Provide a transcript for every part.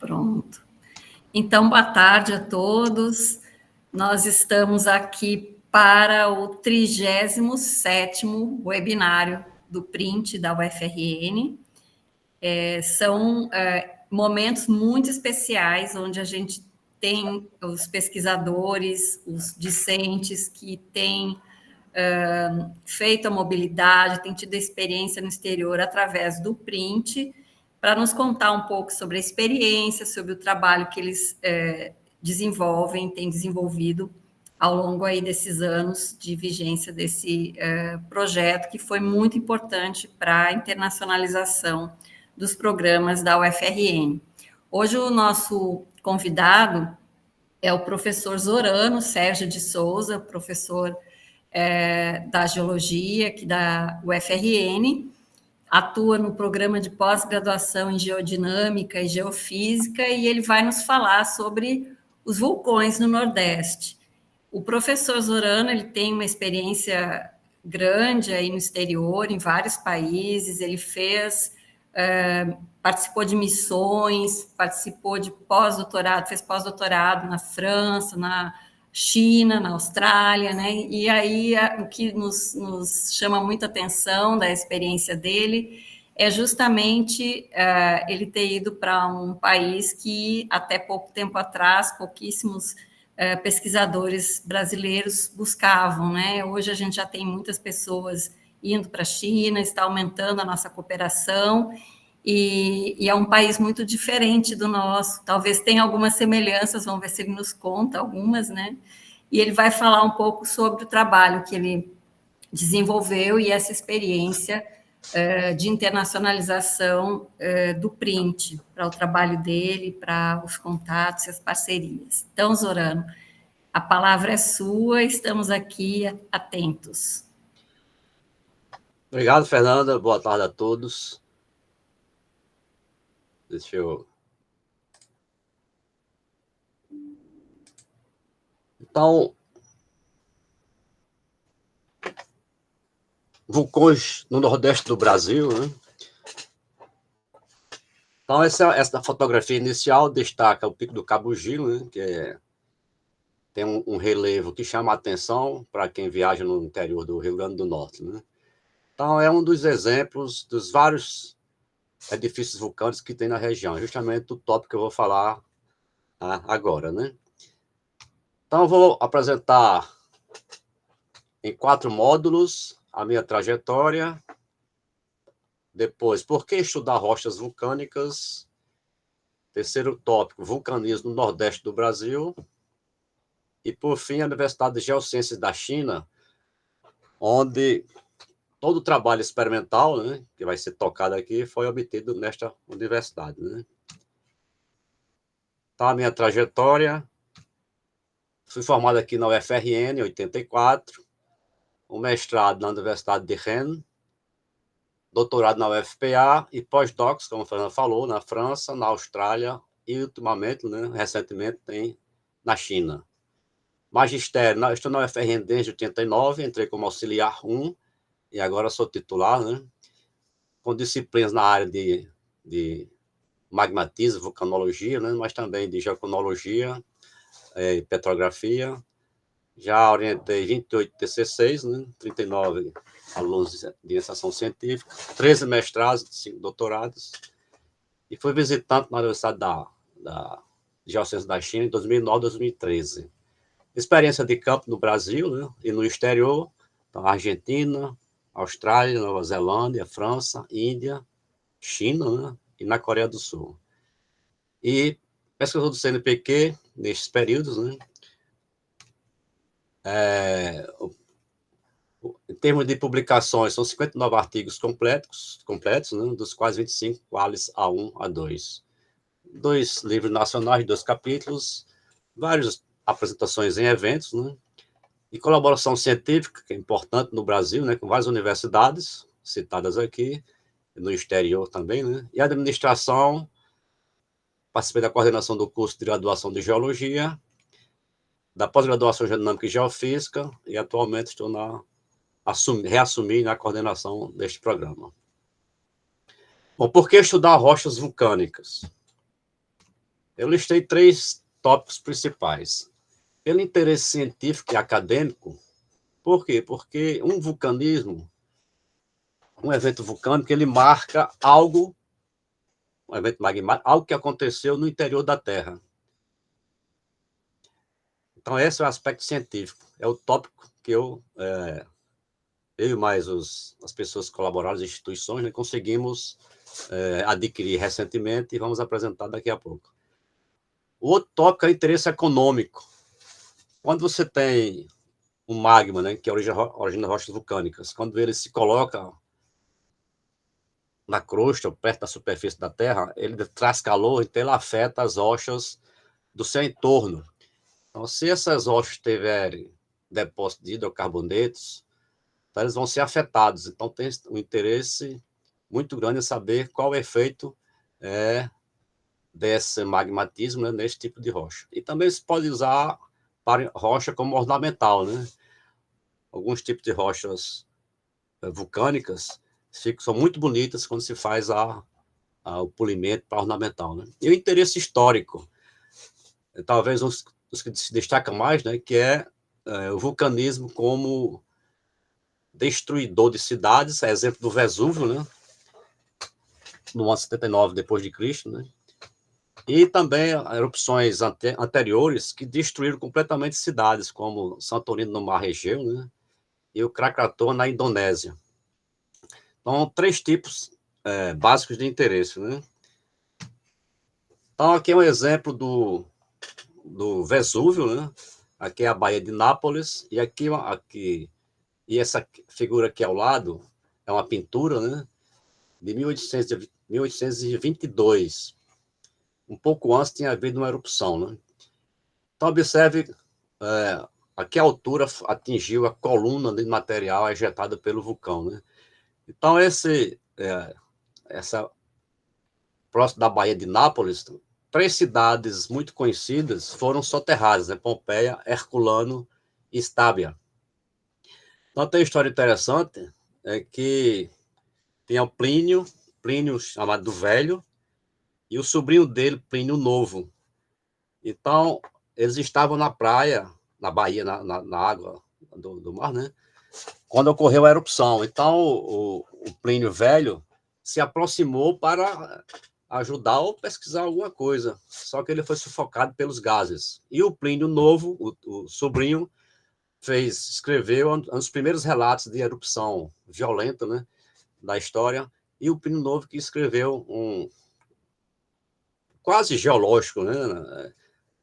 Pronto. Então, boa tarde a todos. Nós estamos aqui para o 37º webinário do PRINT da UFRN. São momentos muito especiais, onde a gente tem os pesquisadores, os discentes que têm feito a mobilidade, têm tido experiência no exterior através do PRINT, para nos contar um pouco sobre a experiência, sobre o trabalho que eles desenvolvem, têm desenvolvido ao longo aí desses anos de vigência desse projeto, que foi muito importante para a internacionalização dos programas da UFRN. Hoje o nosso convidado é o professor Zorano Sérgio de Souza, professor da Geologia aqui da UFRN, atua no programa de pós-graduação em Geodinâmica e Geofísica, e ele vai nos falar sobre os vulcões no Nordeste. O professor Zorano, ele tem uma experiência grande aí no exterior, em vários países, ele participou de missões, participou de pós-doutorado, fez pós-doutorado na França, na China, na Austrália, né? E aí o que nos chama muita atenção da experiência dele é justamente ele ter ido para um país que até pouco tempo atrás pouquíssimos pesquisadores brasileiros buscavam, né? Hoje a gente já tem muitas pessoas indo para a China, está aumentando a nossa cooperação, e é um país muito diferente do nosso. Talvez tenha algumas semelhanças, vamos ver se ele nos conta algumas, né? E ele vai falar um pouco sobre o trabalho que ele desenvolveu e essa experiência de internacionalização do PRINT, para o trabalho dele, para os contatos e as parcerias. Então, Zorano, a palavra é sua, estamos aqui atentos. Obrigado, Fernanda. Boa tarde a todos. Deixa eu... Então, vulcões no Nordeste do Brasil, né? Então, essa fotografia inicial destaca o Pico do Cabugiro, né? Que tem um relevo que chama a atenção para quem viaja no interior do Rio Grande do Norte, né? Então, é um dos exemplos dos vários edifícios vulcânicos que tem na região, justamente o tópico que eu vou falar agora, né? Então, eu vou apresentar em 4 módulos a minha trajetória. Depois, por que estudar rochas vulcânicas? Terceiro tópico, vulcanismo no Nordeste do Brasil. E, por fim, a Universidade de Geociências da China, onde todo o trabalho experimental, né, que vai ser tocado aqui, foi obtido nesta universidade, né? Tá, a minha trajetória. Fui formado aqui na UFRN em 84, um mestrado na Universidade de Rennes, doutorado na UFPA e pós-docs, como a Fernanda falou, na França, na Austrália e, ultimamente, né, recentemente, na China. Magistério, estou na UFRN desde 89, entrei como auxiliar 1 e agora sou titular, né, com disciplinas na área de magmatismo, vulcanologia, né, mas também de geoconologia, petrografia. Já orientei 28 TCCs, né, 39 alunos de iniciação científica, 13 mestrados, 5 doutorados, e fui visitante na Universidade da Geociências da China em 2009 e 2013. Experiência de campo no Brasil, né, e no exterior, então, Argentina, Austrália, Nova Zelândia, França, Índia, China, né, e na Coreia do Sul. E pesquisador do CNPq nestes períodos, né, em termos de publicações, são 59 artigos completos, né, dos quais 25 quales A1, A2. 2 livros nacionais, 2 capítulos, várias apresentações em eventos, né, e colaboração científica, que é importante no Brasil, né, com várias universidades citadas aqui, no exterior também, né, e administração, participei da coordenação do curso de graduação de Geologia, da pós-graduação em Geodinâmica e Geofísica, e atualmente estou reassumi na coordenação deste programa. Bom, por que estudar rochas vulcânicas? Eu listei 3 tópicos principais. Pelo interesse científico e acadêmico. Por quê? Porque um vulcanismo, um evento vulcânico, ele marca algo, um evento magmático, algo que aconteceu no interior da Terra. Então, esse é o aspecto científico. É o tópico que eu e mais as pessoas que colaboraram, as instituições, né, conseguimos adquirir recentemente e vamos apresentar daqui a pouco. O outro tópico é o interesse econômico. Quando você tem um magma, né, que origina rochas vulcânicas, quando ele se coloca na crosta, perto da superfície da Terra, ele traz calor, então ele afeta as rochas do seu entorno. Então, se essas rochas tiverem depósito de hidrocarbonetos, então eles vão ser afetados. Então, tem um interesse muito grande em saber qual o efeito desse magmatismo, né, nesse tipo de rocha. E também se pode usar para rocha como ornamental, né? Alguns tipos de rochas vulcânicas são muito bonitas quando se faz o polimento para ornamental, né? E o interesse histórico, talvez os que se destacam mais, né, que é o vulcanismo como destruidor de cidades, exemplo do Vesúvio, né, no ano 79 depois de Cristo, né? E também erupções anteriores que destruíram completamente cidades, como Santorini no Mar Egeu, né, e o Krakatoa na Indonésia. Então, 3 tipos básicos de interesse, né? Então, aqui é um exemplo do Vesúvio, né? Aqui é a Baía de Nápoles, e aqui e essa figura aqui ao lado é uma pintura, né, de 1822. Um pouco antes tinha havido uma erupção, né? Então, observe, a que altura atingiu a coluna de material ejetada pelo vulcão, né? Então, essa próximo da Baía de Nápoles, 3 cidades muito conhecidas foram soterradas, né? Pompeia, Herculano e Estábia. Então, tem uma história interessante, que tem o Plínio chamado do Velho, e o sobrinho dele, Plínio Novo. Então, eles estavam na praia, na Bahia, na água do mar, né? Quando ocorreu a erupção. Então, o Plínio Velho se aproximou para ajudar ou pesquisar alguma coisa. Só que ele foi sufocado pelos gases. E o Plínio Novo, o sobrinho, escreveu um dos primeiros relatos de erupção violenta, né, da história. E o Plínio Novo que escreveu um quase geológico, né,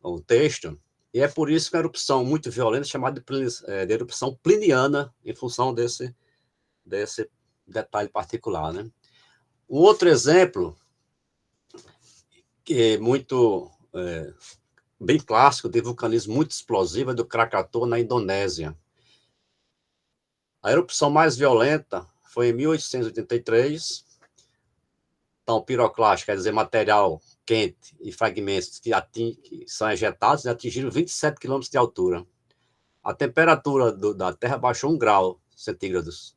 um texto. E é por isso que a erupção muito violenta é chamada de erupção pliniana, em função desse detalhe particular, né? Um outro exemplo que é muito bem clássico de vulcanismo muito explosivo é do Krakatoa na Indonésia. A erupção mais violenta foi em 1883. Então, piroclástico quer dizer material quente e fragmentos que são ejetados e atingiram 27 quilômetros de altura. A temperatura da Terra baixou 1 grau centígrados.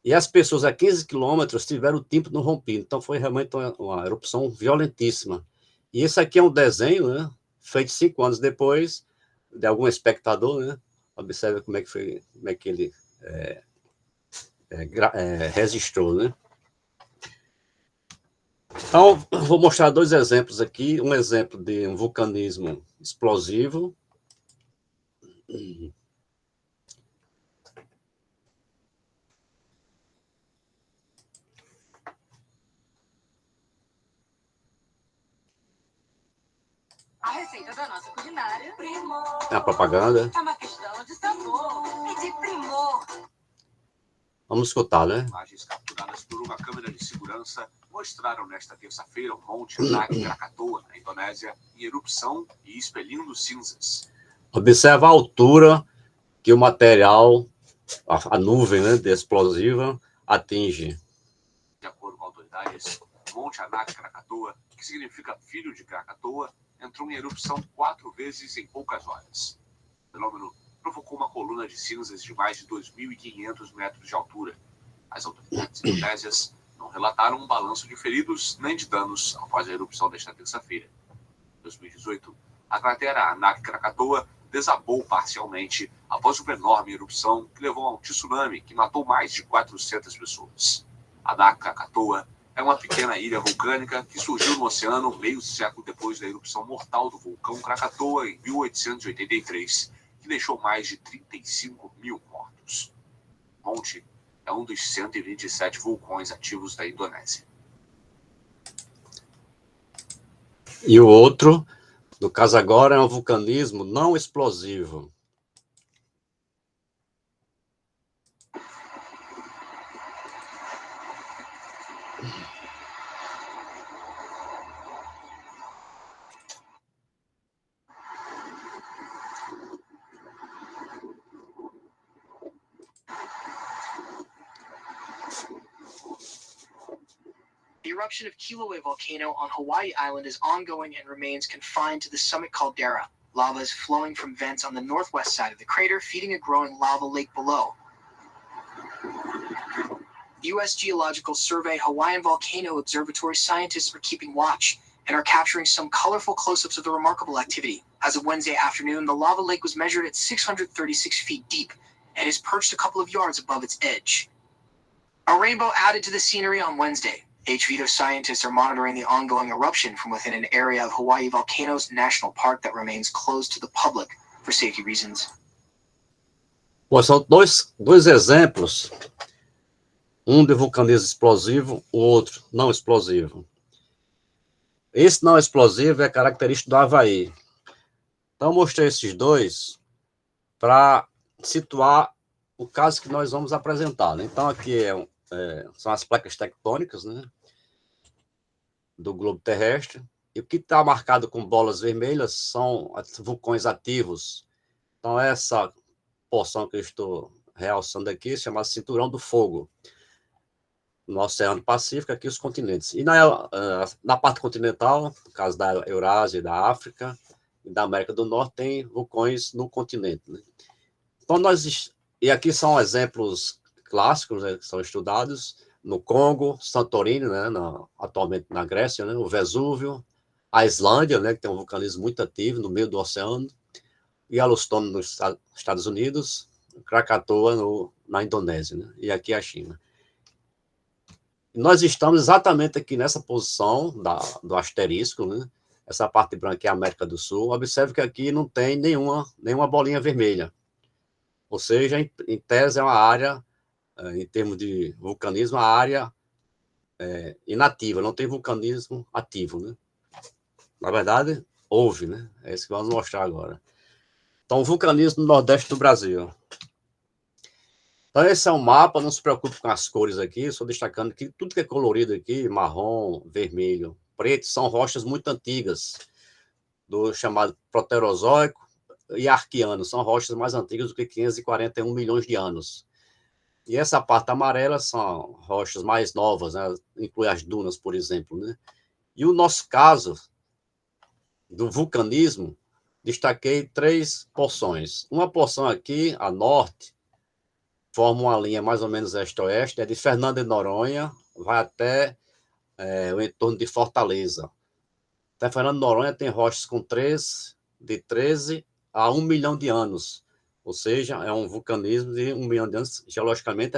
E as pessoas a 15 quilômetros tiveram o tímpano rompido. Então, foi realmente uma erupção violentíssima. E esse aqui é um desenho, né, feito 5 anos depois, de algum espectador, né? Observe como é que ele registrou, né? Então, vou mostrar 2 exemplos aqui. Um exemplo de um vulcanismo explosivo. A receita da nossa culinária, primor. É a propaganda. É uma questão de sabor e de primor. Vamos escutar, né? Imagens capturadas por uma câmera de segurança mostraram nesta terça-feira o Monte Anak Krakatoa, na Indonésia, em erupção e expelindo cinzas. Observa a altura que o material, a nuvem, né, de explosiva, atinge. De acordo com autoridades, o Monte Anak Krakatoa, que significa filho de Krakatoa, entrou em erupção 4 vezes em poucas horas. O fenômeno provocou uma coluna de cinzas de mais de 2.500 metros de altura. As autoridades indonésias não relataram um balanço de feridos nem de danos após a erupção desta terça-feira. 2018, a cratera Anak Krakatoa desabou parcialmente após uma enorme erupção que levou a um tsunami que matou mais de 400 pessoas. Anak Krakatoa é uma pequena ilha vulcânica que surgiu no oceano meio século depois da erupção mortal do vulcão Krakatoa em 1883, que deixou mais de 35 mil mortos. O monte é um dos 127 vulcões ativos da Indonésia. E o outro, no caso agora, é um vulcanismo não explosivo. The eruption of Kilauea volcano on Hawaii Island is ongoing and remains confined to the summit caldera. Lava is flowing from vents on the northwest side of the crater, feeding a growing lava lake below. U.S. Geological Survey Hawaiian Volcano Observatory scientists are keeping watch and are capturing some colorful close-ups of the remarkable activity. As of Wednesday afternoon, the lava lake was measured at 636 feet deep and is perched a couple of yards above its edge. A rainbow added to the scenery on Wednesday. HVIDO scientists are monitoring the ongoing eruption from within an area of Hawaii Volcanoes National Park that remains closed to the public for safety reasons. Bom, são dois exemplos, um de vulcanismo explosivo, o outro não explosivo. Esse não explosivo é característico do Havaí. Então, eu mostrei esses dois para situar o caso que nós vamos apresentar, né? Então, aqui são as placas tectônicas, né, do globo terrestre, e o que está marcado com bolas vermelhas são vulcões ativos. Então, essa porção que eu estou realçando aqui chama Cinturão do Fogo, no Oceano Pacífico, aqui os continentes. E na parte continental, no caso da Eurásia e da África e da América do Norte, tem vulcões no continente, né? Então, e aqui são exemplos clássicos, né, que são estudados no Congo, Santorini, né, atualmente na Grécia, né, o Vesúvio, a Islândia, né, que tem um vulcanismo muito ativo no meio do oceano, Yellowstone nos Estados Unidos, Krakatoa na Indonésia, né, e aqui a China. E nós estamos exatamente aqui nessa posição do asterisco, né, essa parte branca é a América do Sul. Observe que aqui não tem nenhuma bolinha vermelha, ou seja, em tese é uma área, em termos de vulcanismo, a área inativa, não tem vulcanismo ativo, né? Na verdade, houve, né? É isso que vamos mostrar agora. Então, vulcanismo no Nordeste do Brasil. Então, esse é um mapa, não se preocupe com as cores aqui, estou destacando que tudo que é colorido aqui, marrom, vermelho, preto, são rochas muito antigas, do chamado Proterozoico e Arqueano, são rochas mais antigas do que 541 milhões de anos. E essa parte amarela são rochas mais novas, né? Inclui as dunas, por exemplo, né? E o nosso caso do vulcanismo, destaquei 3 porções. Uma porção aqui, a norte, forma uma linha mais ou menos este-oeste, é de Fernando de Noronha, vai até o entorno de Fortaleza. Até Fernando de Noronha tem rochas com de 13 a 1 milhão de anos. Ou seja, é um vulcanismo de 1 milhão de anos, geologicamente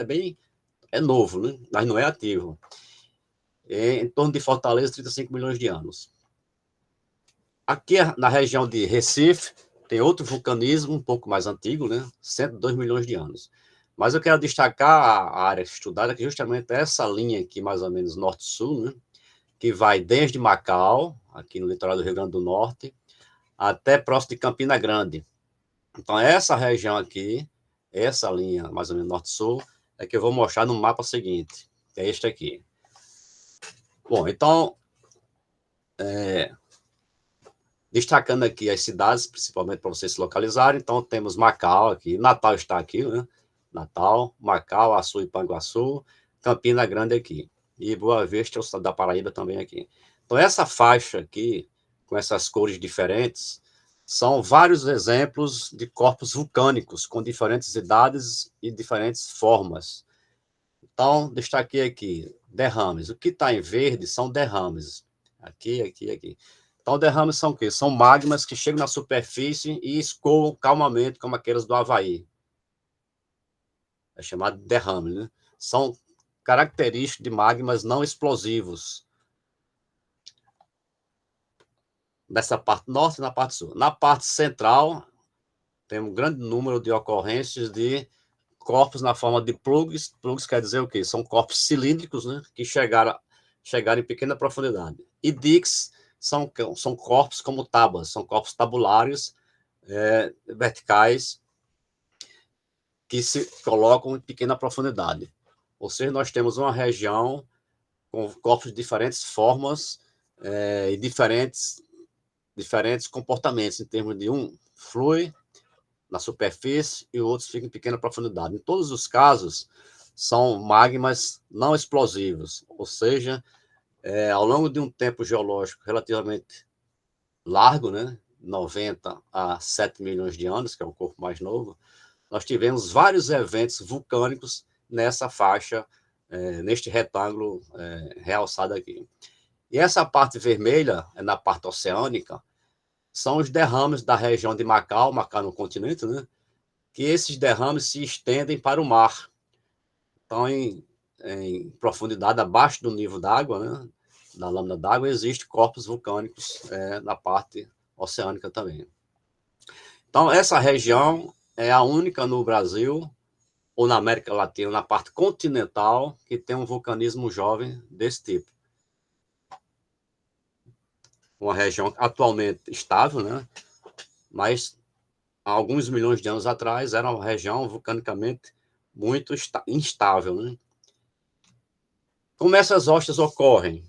é novo, né? Mas não é ativo. Em torno de Fortaleza, 35 milhões de anos. Aqui na região de Recife, tem outro vulcanismo um pouco mais antigo, né? 102 milhões de anos. Mas eu quero destacar a área estudada, que justamente é essa linha aqui, mais ou menos norte-sul, né? Que vai desde Macau, aqui no litoral do Rio Grande do Norte, até próximo de Campina Grande. Então, essa região aqui, essa linha, mais ou menos norte-sul, é que eu vou mostrar no mapa seguinte, que é este aqui. Bom, então, destacando aqui as cidades, principalmente para vocês se localizarem, então temos Macau aqui, Natal está aqui, né? Natal, Macau, Açu e Panguaçu, Campina Grande aqui, e Boa Vista, o estado da Paraíba também aqui. Então, essa faixa aqui, com essas cores diferentes, são vários exemplos de corpos vulcânicos com diferentes idades e diferentes formas. Então, destaquei aqui derrames. O que está em verde são derrames. Aqui, aqui, aqui. Então, Então, derrames são o quê? São magmas que chegam na superfície e escoam calmamente, como aqueles do Havaí. É chamado de derrame, né? São características de magmas não explosivos. Nessa parte norte e na parte sul. Na parte central, tem um grande número de ocorrências de corpos na forma de plugs. Plugs quer dizer o quê? São corpos cilíndricos, né, que chegaram em pequena profundidade. E diques são corpos como tábuas, são corpos tabulários, verticais, que se colocam em pequena profundidade. Ou seja, nós temos uma região com corpos de diferentes formas e diferentes comportamentos, em termos de um flui na superfície e outros ficam em pequena profundidade. Em todos os casos, são magmas não explosivos, ou seja, ao longo de um tempo geológico relativamente largo, né, 90 a 7 milhões de anos, que é o corpo mais novo, nós tivemos vários eventos vulcânicos nessa faixa, neste retângulo realçado aqui. E essa parte vermelha, na parte oceânica, são os derrames da região de Macau no continente, né? Que esses derrames se estendem para o mar. Então, em profundidade abaixo do nível d'água, né? Na lâmina d'água, existem corpos vulcânicos na parte oceânica também. Então, essa região é a única no Brasil ou na América Latina, na parte continental, que tem um vulcanismo jovem desse tipo. Uma região atualmente estável, né? Mas há alguns milhões de anos atrás era uma região vulcanicamente muito instável, né? Como essas rochas ocorrem?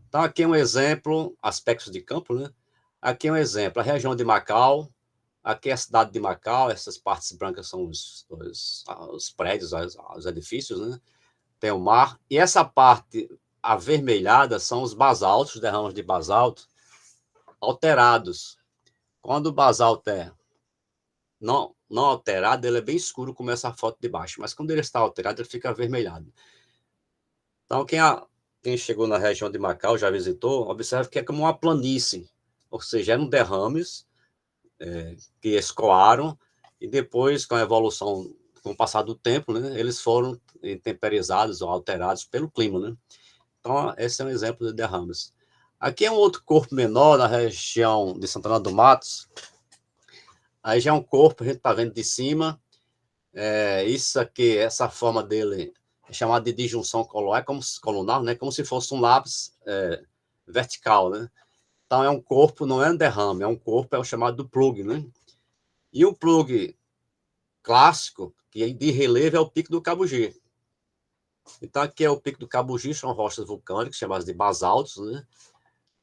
Então, aqui é um exemplo, aspectos de campo, né? Aqui é um exemplo, a região de Macau, aqui é a cidade de Macau, essas partes brancas são os prédios, os edifícios, né? Tem o mar, e essa parte avermelhada são os basaltos, derrames de basalto, alterados. Quando o basalto é não alterado, ele é bem escuro, como essa foto de baixo, mas quando ele está alterado, ele fica avermelhado. Então, quem chegou na região de Macau, já visitou, observa que é como uma planície, ou seja, eram derrames que escoaram, e depois, com a evolução, com o passar do tempo, né, eles foram temperizados ou alterados pelo clima, né? Então, esse é um exemplo de derrames. Aqui é um outro corpo menor, na região de Santana do Matos. Aí já é um corpo, a gente está vendo de cima. Isso aqui, essa forma dele é chamada de disjunção colunar, né? Como se fosse um lápis vertical, né? Então, é um corpo, não é um derrame, é um corpo, é o chamado do plug, né? E o plug clássico, que é de relevo, é o Pico do Cabugi. Então, aqui é o Pico do Cabugi, são rochas vulcânicas, chamadas de basaltos, né?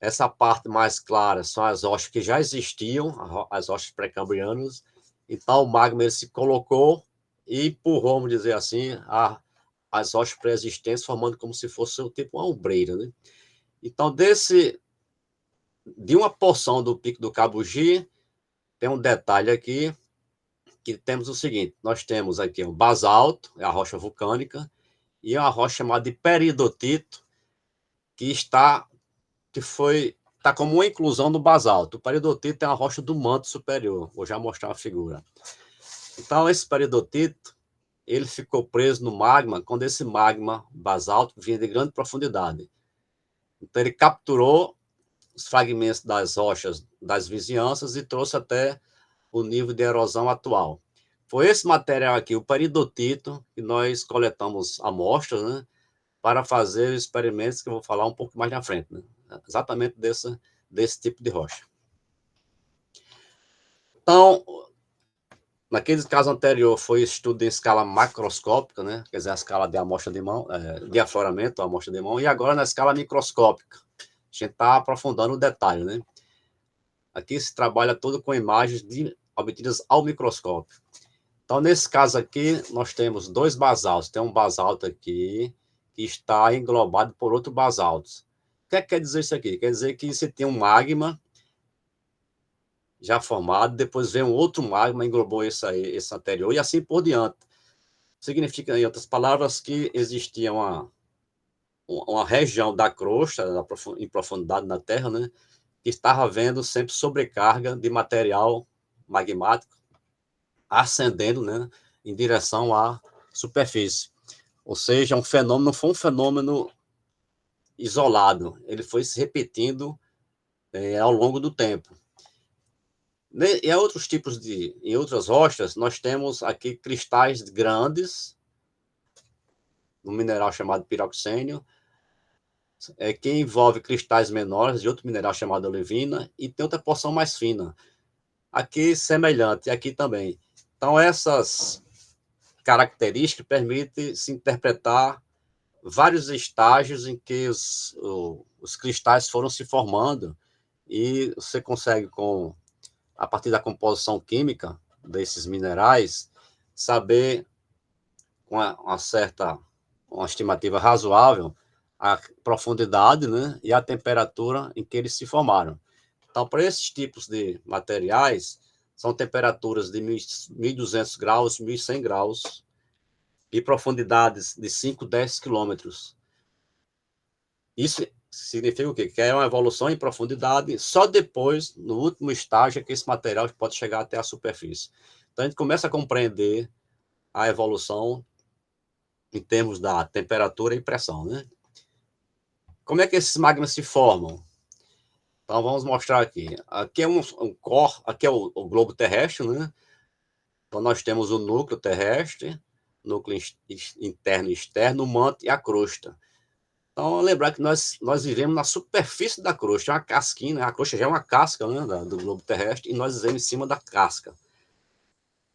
Essa parte mais clara são as rochas que já existiam, as rochas pré-cambrianas. Então, o magma ele se colocou e empurrou, vamos dizer assim, as rochas pré-existentes, formando como se fosse tipo uma ombreira, né? Então, de uma porção do Pico do Cabugi, tem um detalhe aqui, que temos o seguinte, nós temos aqui um basalto, é a rocha vulcânica, e uma rocha chamada de peridotito, que está como uma inclusão do basalto. O peridotito é uma rocha do manto superior. Vou já mostrar a figura. Então, esse peridotito, ele ficou preso no magma quando esse magma basalto vinha de grande profundidade. Então, ele capturou os fragmentos das rochas das vizinhanças e trouxe até o nível de erosão atual. Foi esse material aqui, o peridotito, que nós coletamos amostras, né, para fazer experimentos que eu vou falar um pouco mais na frente, né? Exatamente desse tipo de rocha. Então, naquele caso anterior, foi estudo em escala macroscópica, né? Quer dizer, a escala de amostra de mão, de afloramento, amostra de mão, e agora na escala microscópica. A gente está aprofundando o detalhe, né? Aqui se trabalha todo com imagens obtidas ao microscópio. Então, nesse caso aqui, nós temos dois basaltos. Tem um basalto aqui que está englobado por outro basalto. O que é que quer dizer isso aqui? Quer dizer que você tem um magma já formado, depois vem um outro magma, englobou esse anterior, e assim por diante. Significa, em outras palavras, que existia uma região da crosta, em profundidade na Terra, né, que estava havendo sempre sobrecarga de material magmático ascendendo, né, em direção à superfície. Ou seja, um fenômeno, não foi um fenômeno isolado, ele foi se repetindo ao longo do tempo. Em outros tipos em outras rochas, nós temos aqui cristais grandes, um mineral chamado piroxênio, que envolve cristais menores de outro mineral chamado olivina, e tem outra porção mais fina. Aqui semelhante, aqui também. Então, essas características permitem se interpretar vários estágios em que os cristais foram se formando, e você consegue, a partir da composição química desses minerais, saber com uma estimativa razoável a profundidade, né, e a temperatura em que eles se formaram. Então, para esses tipos de materiais, são temperaturas de 1.200 graus, 1.100 graus, e profundidades de 5, 10 quilômetros. Isso significa o quê? Que é uma evolução em profundidade, só depois, no último estágio, que esse material pode chegar até a superfície. Então, a gente começa a compreender a evolução em termos da temperatura e pressão, né? Como é que esses magmas se formam? Então, vamos mostrar aqui. Aqui é aqui é o globo terrestre, né? Então, nós temos o núcleo terrestre, núcleo interno e externo, o manto e a crosta. Então, lembrar que nós vivemos na superfície da crosta, é uma casquinha, né? A crosta já é uma casca, né, do globo terrestre, e nós vivemos em cima da casca.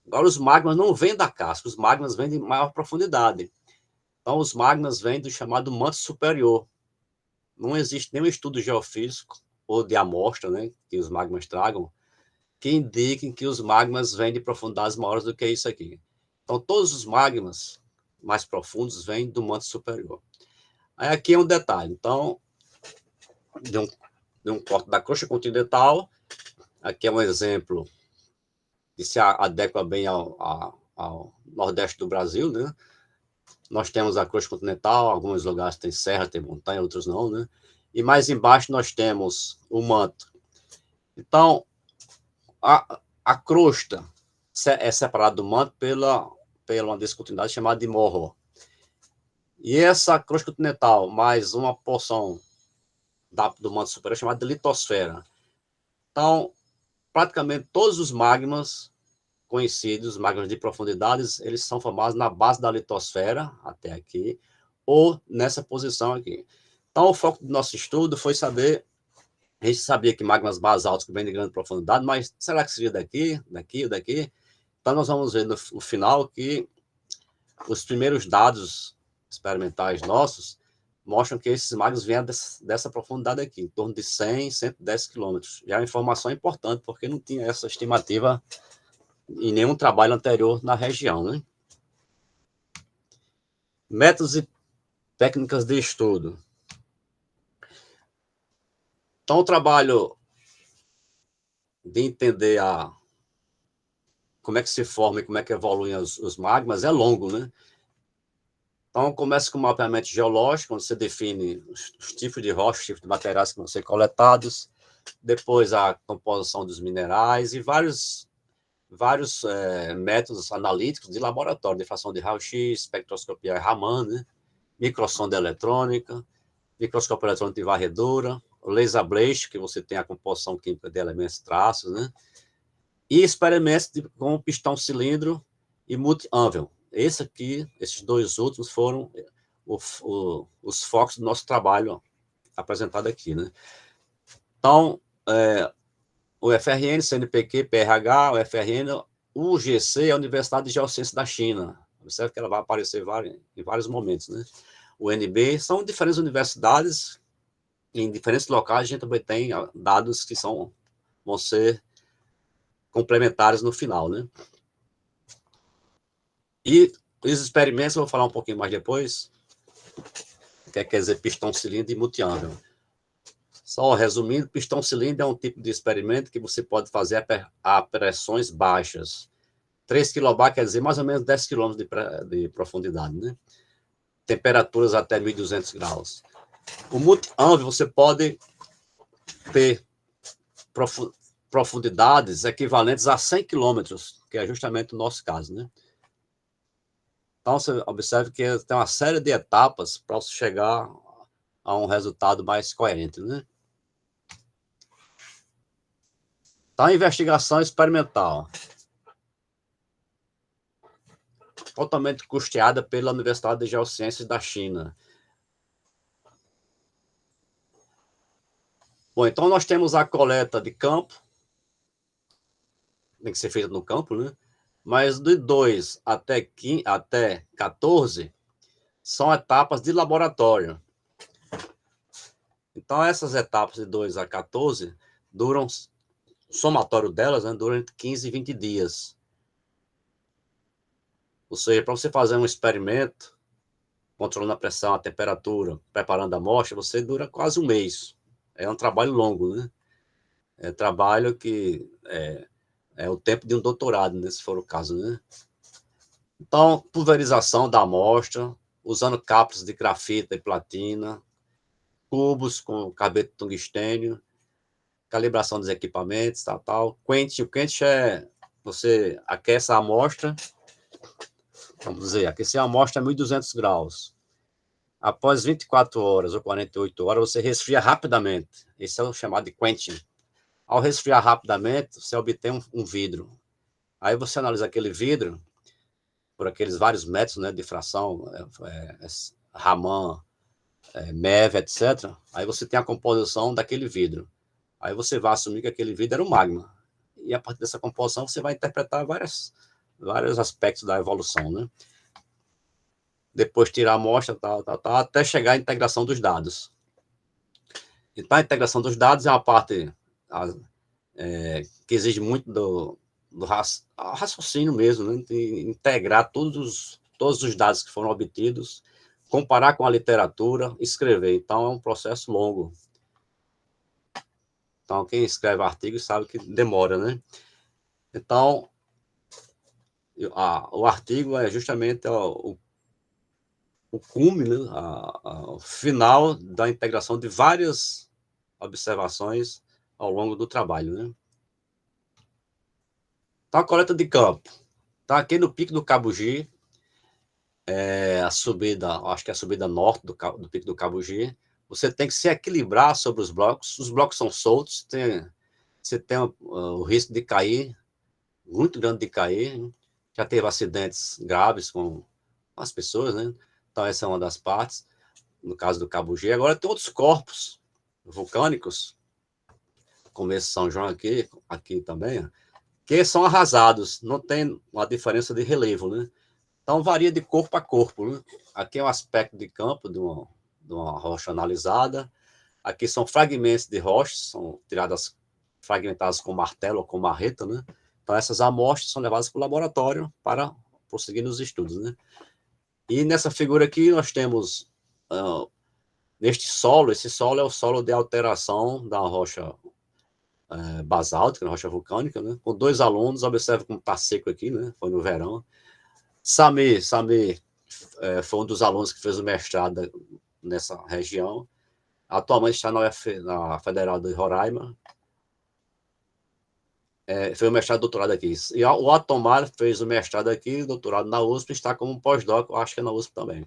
Agora, os magmas não vêm da casca, os magmas vêm de maior profundidade. Então, os magmas vêm do chamado manto superior. Não existe nenhum estudo geofísico ou de amostra, né, que os magmas tragam, que indiquem que os magmas vêm de profundidades maiores do que isso aqui. Então, todos os magmas mais profundos vêm do manto superior. Aí aqui é um detalhe. Então, de um corte da crosta continental, aqui é um exemplo que se adequa bem ao nordeste do Brasil, né? Nós temos a crosta continental, alguns lugares tem serra, tem montanha, outros não, né? E mais embaixo nós temos o manto. Então, a crosta é separada do manto pela uma descontinuidade chamada de morro. E essa crosta continental, mais uma porção do manto superior, chamada de litosfera. Então, praticamente todos os magmas conhecidos, magmas de profundidades, eles são formados na base da litosfera, até aqui, ou nessa posição aqui. Então, o foco do nosso estudo foi saber, a gente sabia que magmas basálticos vêm de grande profundidade, mas será que seria daqui, daqui ou daqui? Então, nós vamos ver no final que os primeiros dados experimentais nossos mostram que esses magmas vêm dessa profundidade aqui, em torno de 100, 110 quilômetros. Já é uma informação importante, porque não tinha essa estimativa em nenhum trabalho anterior na região, né? Métodos e técnicas de estudo. Então, o trabalho de entender como é que se forma e como é que evoluem os magmas é longo, né? Então, começa com o mapeamento geológico, onde você define os tipos de rochas, os tipos de materiais que vão ser coletados, depois a composição dos minerais e vários métodos analíticos de laboratório, difração de raio-x, espectroscopia Raman, né? Microsonda eletrônica, microscópio eletrônico de varredura, laser ablation, que você tem a composição química de elementos traços, né? E experimentos com pistão cilindro e multi-anvil. Esses dois últimos foram os focos do nosso trabalho apresentado aqui, né? Então, o FRN, CNPq, PRH, o FRN, o UGC é a Universidade de Geociências da China. Observe que ela vai aparecer em vários momentos, né? O NB são diferentes universidades, em diferentes locais a gente também tem dados que vão ser complementares no final, né? E os experimentos, eu vou falar um pouquinho mais depois, que quer dizer pistão cilindro e multi-anvil. Só resumindo, pistão cilindro é um tipo de experimento que você pode fazer a pressões baixas. 3 kbar quer dizer mais ou menos 10 km de profundidade, né? temperaturas até 1.200 graus. O multi-anvil você pode ter profundidades equivalentes a 100 quilômetros, que é justamente o nosso caso, né? Então, você observe que tem uma série de etapas para você chegar a um resultado mais coerente, né? Então, a investigação experimental, totalmente custeada pela Universidade de Geociências da China. Bom, então nós temos a coleta de campo, tem que ser feita no campo, né? Mas de 2 até 14 são etapas de laboratório. Então, essas etapas de 2 a 14 duram, o somatório delas, né, dura entre 15 e 20 dias. Ou seja, para você fazer um experimento, controlando a pressão, a temperatura, preparando a amostra, você dura quase um mês. É um trabalho longo, né? É trabalho que é o tempo de um doutorado, né, se for o caso, né? Então, pulverização da amostra, usando cápsulas de grafita e platina, cubos com carbeto de tungstênio, calibração dos equipamentos, tal. Quench, o quench é você aquece a amostra, vamos dizer, aquecer a amostra a 1.200 graus. Após 24 horas ou 48 horas, você resfria rapidamente. Esse é o chamado de quenching. Ao resfriar rapidamente, você obtém um vidro. Aí você analisa aquele vidro por aqueles vários métodos, né, de fração, Raman, MEV, etc. Aí você tem a composição daquele vidro. Aí você vai assumir que aquele vidro era o magma. E a partir dessa composição você vai interpretar vários aspectos da evolução, né? Depois tirar a amostra, até chegar à integração dos dados. Então, a integração dos dados é uma parte que exige muito do raciocínio mesmo, né? De integrar todos os dados que foram obtidos, comparar com a literatura, escrever. Então, é um processo longo. Então, quem escreve artigos sabe que demora, né? Então, o artigo é justamente o cume, né? O final da integração de várias observações ao longo do trabalho, né? Então, a coleta de campo. Está aqui no Pico do Cabugi, a subida, acho que é a subida norte do Pico do Cabugi. Você tem que se equilibrar sobre os blocos são soltos, você tem o risco de cair, muito grande de cair. Já teve acidentes graves com as pessoas, né? Então, essa é uma das partes, no caso do Cabugi. Agora, tem outros corpos vulcânicos, como esse São João aqui também, que são arrasados, não tem uma diferença de relevo, né? Então, varia de corpo a corpo, né? Aqui é um aspecto de campo de uma rocha analisada. Aqui são fragmentos de rochas, são fragmentadas com martelo ou com marreta, né? Então, essas amostras são levadas para o laboratório para prosseguir nos estudos, né? E nessa figura aqui nós temos, neste solo, esse solo é o solo de alteração da rocha basáltica, rocha vulcânica, né? Com 2 alunos, observe como está seco aqui, né? Foi no verão. Samir foi um dos alunos que fez o mestrado nessa região. Atualmente está na Federal de Roraima. Fez o mestrado e doutorado aqui. E o Atomar fez o mestrado aqui, o doutorado na USP, está como pós-doc, acho que é na USP também.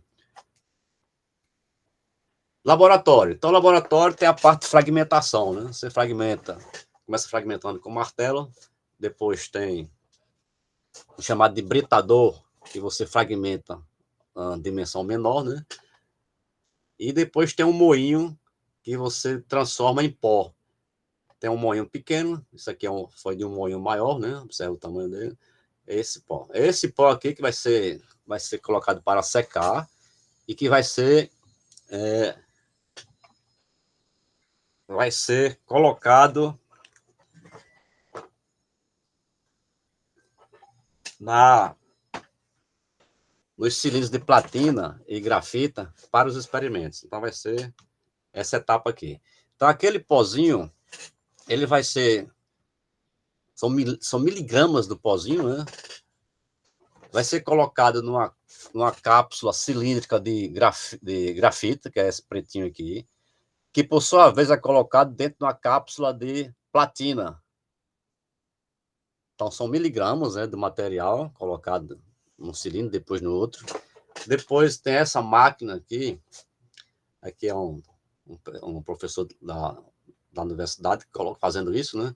Laboratório. Então, o laboratório tem a parte de fragmentação, né? Você fragmenta, começa fragmentando com martelo, depois tem o chamado de britador, que você fragmenta a dimensão menor, né? E depois tem um moinho que você transforma em pó. Tem um moinho pequeno, isso aqui foi de um moinho maior, né? Observa o tamanho dele. Esse pó. Esse pó aqui que vai ser colocado para secar e que vai ser colocado nos cilindros de platina e grafita para os experimentos. Então, vai ser essa etapa aqui. Então, aquele pozinho, ele vai ser... São miligramas do pozinho, né? Vai ser colocado numa numa cápsula cilíndrica de grafite, que é esse pretinho aqui, que por sua vez é colocado dentro de uma cápsula de platina. Então são miligramas, né, do material colocado num cilindro, depois no outro. Depois tem essa máquina aqui é um professor da universidade que coloca fazendo isso, né?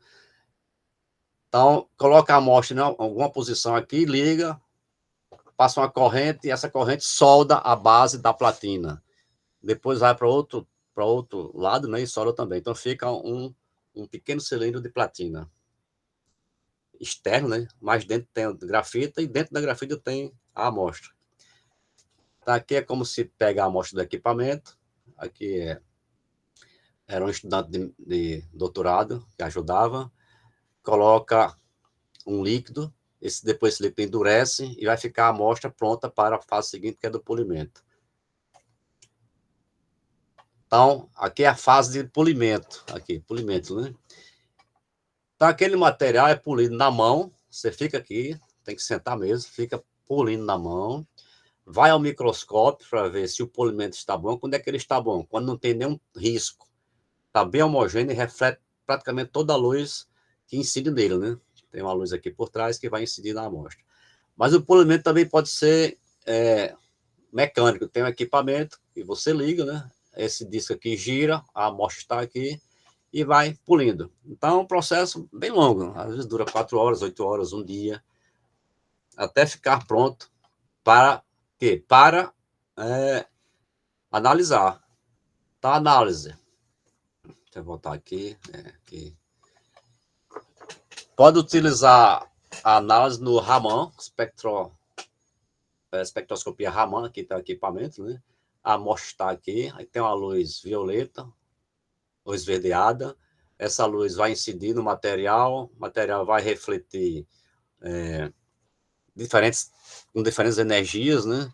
Então, coloca a amostra em alguma posição aqui, liga, passa uma corrente e essa corrente solda a base da platina. Depois vai para outro lado, né, e solda também. Então, fica um pequeno cilindro de platina externo, né? Mas dentro tem a grafita e dentro da grafita tem a amostra. Então, aqui é como se pega a amostra do equipamento. Aqui era um estudante de doutorado que ajudava. Coloca um líquido, depois esse líquido endurece e vai ficar a amostra pronta para a fase seguinte, que é do polimento. Então, aqui é a fase de polimento. Aqui, polimento, né? Então, aquele material é polido na mão. Você fica aqui, tem que sentar mesmo, fica polindo na mão. Vai ao microscópio para ver se o polimento está bom. Quando é que ele está bom? Quando não tem nenhum risco. Está bem homogêneo e reflete praticamente toda a luz que incide nele, né? Tem uma luz aqui por trás que vai incidir na amostra. Mas o polimento também pode ser mecânico. Tem um equipamento que você liga, né? Esse disco aqui gira, a amostra está aqui e vai polindo. Então, é um processo bem longo. Às vezes dura 4 horas, 8 horas, um dia, até ficar pronto para quê? Para analisar. Então, análise. Deixa eu voltar aqui. Aqui. Pode utilizar a análise no Raman, espectroscopia Raman, aqui está o equipamento, né? A amostra está aqui, aí tem uma luz violeta, ou esverdeada. Essa luz vai incidir no material, o material vai refletir com diferentes energias, né?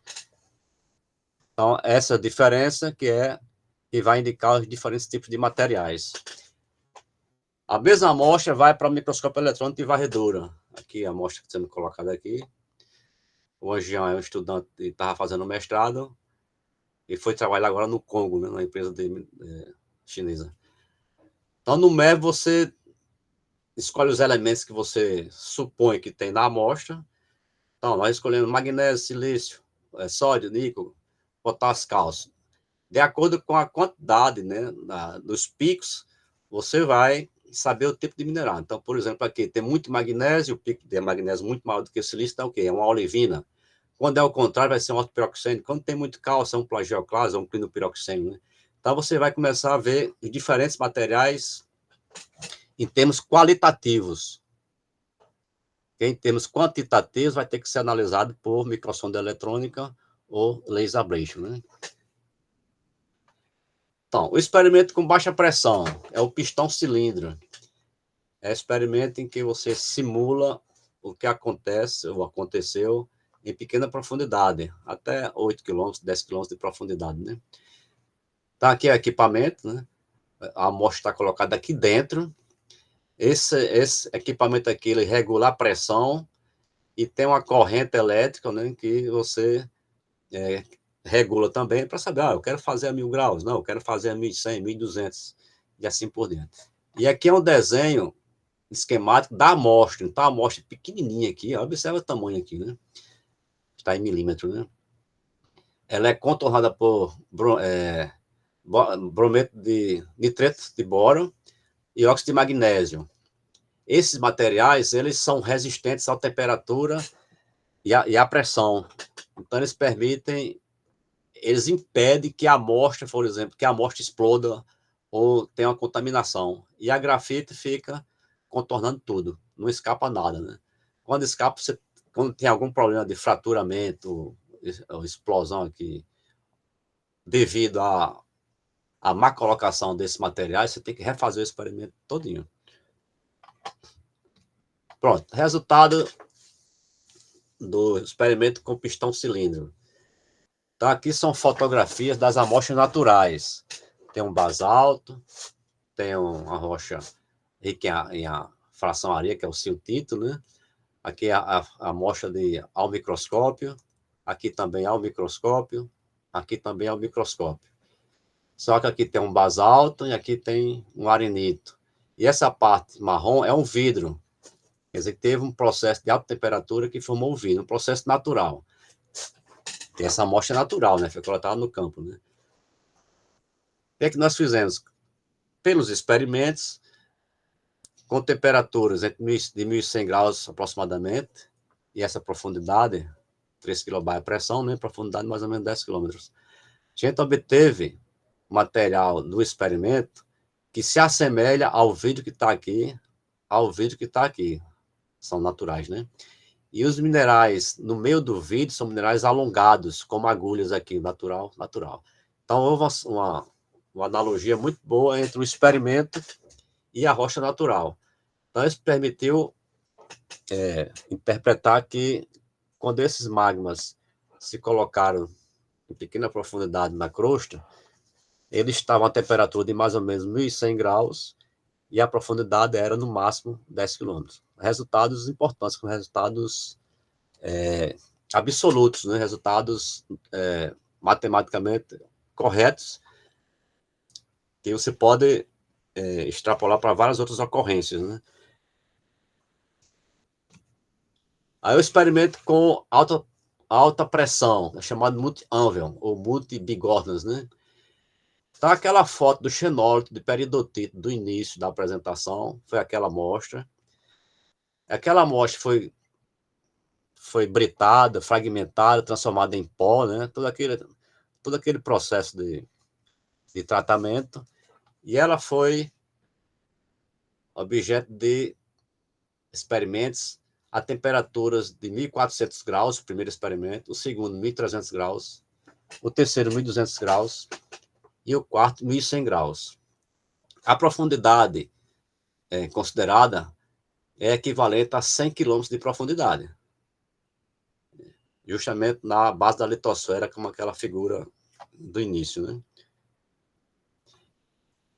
Então, essa diferença que vai indicar os diferentes tipos de materiais. A mesma amostra vai para o microscópio eletrônico de varredura. Aqui a amostra que está sendo colocada aqui. O Angião é um estudante que estava fazendo mestrado e foi trabalhar agora no Congo, né, na empresa chinesa. Então, no MEV, você escolhe os elementos que você supõe que tem na amostra. Então, nós escolhemos magnésio, silício, sódio, níquel, potássio, cálcio. De acordo com a quantidade, né, dos picos, você vai saber o tipo de mineral. Então, por exemplo, aqui tem muito magnésio, o pico de magnésio muito maior do que o silício, então o quê? É uma olivina. Quando é o contrário, vai ser um ortopiroxênio. Quando tem muito cálcio, é um plagioclase, é um clinopiroxênio, né? Então, você vai começar a ver os diferentes materiais em termos qualitativos. Em termos quantitativos, vai ter que ser analisado por microsonda eletrônica ou laser ablation, né? Então, o experimento com baixa pressão é o pistão cilindro. É um experimento em que você simula o que acontece ou aconteceu em pequena profundidade, até 8 km, 10 km de profundidade, né? Então, aqui é o equipamento, né? A amostra está colocada aqui dentro. Esse equipamento aqui, ele regula a pressão e tem uma corrente elétrica, né, que você regula também para saber, eu quero fazer a 1000 graus, não, eu quero fazer a 1100, 1200 e assim por diante. E aqui é um desenho esquemático da amostra. Então, a amostra pequenininha aqui, observa o tamanho aqui, né? Está em milímetro, né? Ela é contornada por brometo de nitreto de boro e óxido de magnésio. Esses materiais, eles são resistentes à temperatura e à pressão. Então, eles impedem que a amostra, por exemplo, que a amostra exploda ou tenha uma contaminação. E a grafite fica contornando tudo, não escapa nada, né? Quando escapa, quando tem algum problema de fraturamento ou explosão aqui, devido à má colocação desses materiais, você tem que refazer o experimento todinho. Pronto, resultado do experimento com pistão cilindro. Então, aqui são fotografias das amostras naturais. Tem um basalto, tem uma rocha rica em fração areia, que é o siltito, né? Aqui a amostra ao microscópio, aqui também há o microscópio, aqui também há o microscópio. Só que aqui tem um basalto e aqui tem um arenito. E essa parte marrom é um vidro. Quer dizer, teve um processo de alta temperatura que formou o vidro, um processo natural. E essa amostra é natural, né? Foi coletada no campo, né? O que é que nós fizemos? Pelos experimentos, com temperaturas de 1.100 graus aproximadamente, e essa profundidade, 3 kB a pressão, né? Profundidade mais ou menos 10 km. A gente obteve material do experimento que se assemelha ao vidro que está aqui, São naturais, né? E os minerais no meio do vidro são minerais alongados, como agulhas aqui, natural. Então, houve uma analogia muito boa entre o experimento e a rocha natural. Então, isso permitiu interpretar que, quando esses magmas se colocaram em pequena profundidade na crosta, eles estavam a temperatura de mais ou menos 1.100 graus e a profundidade era, no máximo, 10 km. Resultados importantes, com resultados absolutos, né? Resultados matematicamente corretos, que você pode extrapolar para várias outras ocorrências, né? Aí eu experimento com alta pressão, chamado multi-anvil, ou multi-bigornas, né? Então, aquela foto do xenólito de peridotito do início da apresentação foi aquela amostra. Aquela amostra foi britada, fragmentada, transformada em pó, né? Todo aquele processo de tratamento. E ela foi objeto de experimentos a temperaturas de 1.400 graus, o primeiro experimento, o segundo 1.300 graus, o terceiro 1.200 graus e o quarto 1.100 graus. A profundidade considerada é equivalente a 100 km de profundidade, justamente na base da litosfera, como aquela figura do início, né?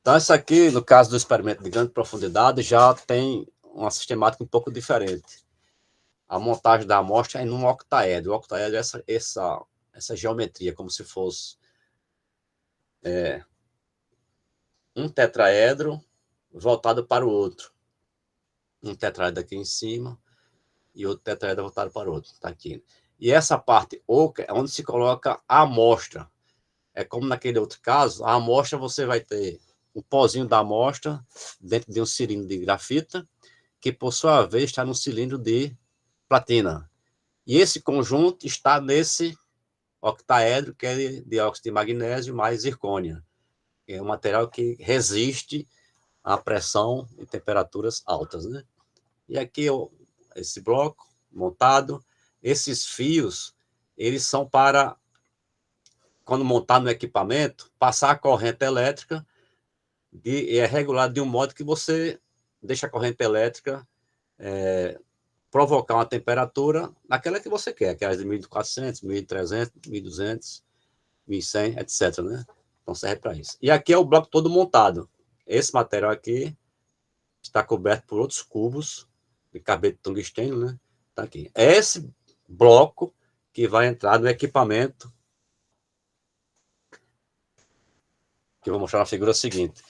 Então, isso aqui, no caso do experimento de grande profundidade, já tem uma sistemática um pouco diferente. A montagem da amostra é num octaedro. O octaedro é essa geometria, como se fosse um tetraedro voltado para o outro. Um tetraedro aqui em cima e outro tetraedro voltado para o outro. Está aqui. E essa parte oca é onde se coloca a amostra. É como naquele outro caso, a amostra você vai ter o pozinho da amostra dentro de um cilindro de grafita, que por sua vez está no cilindro de platina. E esse conjunto está nesse octaedro, que é dióxido de magnésio mais zircônia. É um material que resiste à pressão e temperaturas altas, né? E aqui esse bloco montado, esses fios, eles são para, quando montado no equipamento, passar a corrente elétrica é regulado de um modo que você deixa a corrente elétrica provocar uma temperatura naquela que você quer, aquelas de 1.400, 1.300, 1.200, 1.100, etc., né? Então serve para isso. E aqui é o bloco todo montado. Esse material aqui está coberto por outros cubos de carbeto de tungstênio, né? Tá aqui. É esse bloco que vai entrar no equipamento, que eu vou mostrar na figura seguinte.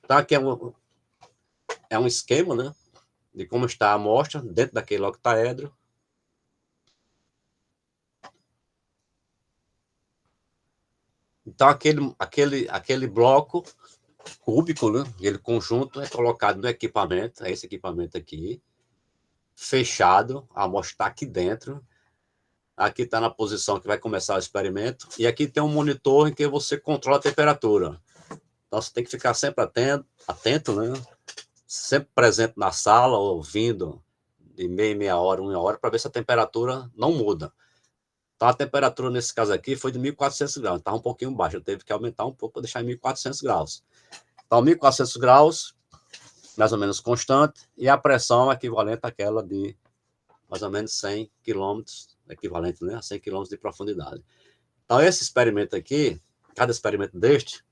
Tá, aqui é um esquema, né, de como está a amostra dentro daquele octaedro. Então, aquele bloco cúbico, né, aquele conjunto é colocado no equipamento, é esse equipamento aqui, fechado, a amostra está aqui dentro. Aqui está na posição que vai começar o experimento. E aqui tem um monitor em que você controla a temperatura. Então, você tem que ficar sempre atento, né? Sempre presente na sala, ouvindo de meia hora, 1 hora, para ver se a temperatura não muda. Então, a temperatura, nesse caso aqui, foi de 1.400 graus. Estava um pouquinho baixa, eu teve que aumentar um pouco para deixar em 1.400 graus. Então, 1.400 graus, mais ou menos constante, e a pressão é equivalente àquela de mais ou menos 100 km, equivalente, né, a 100 km de profundidade. Então, esse experimento aqui, cada experimento deste,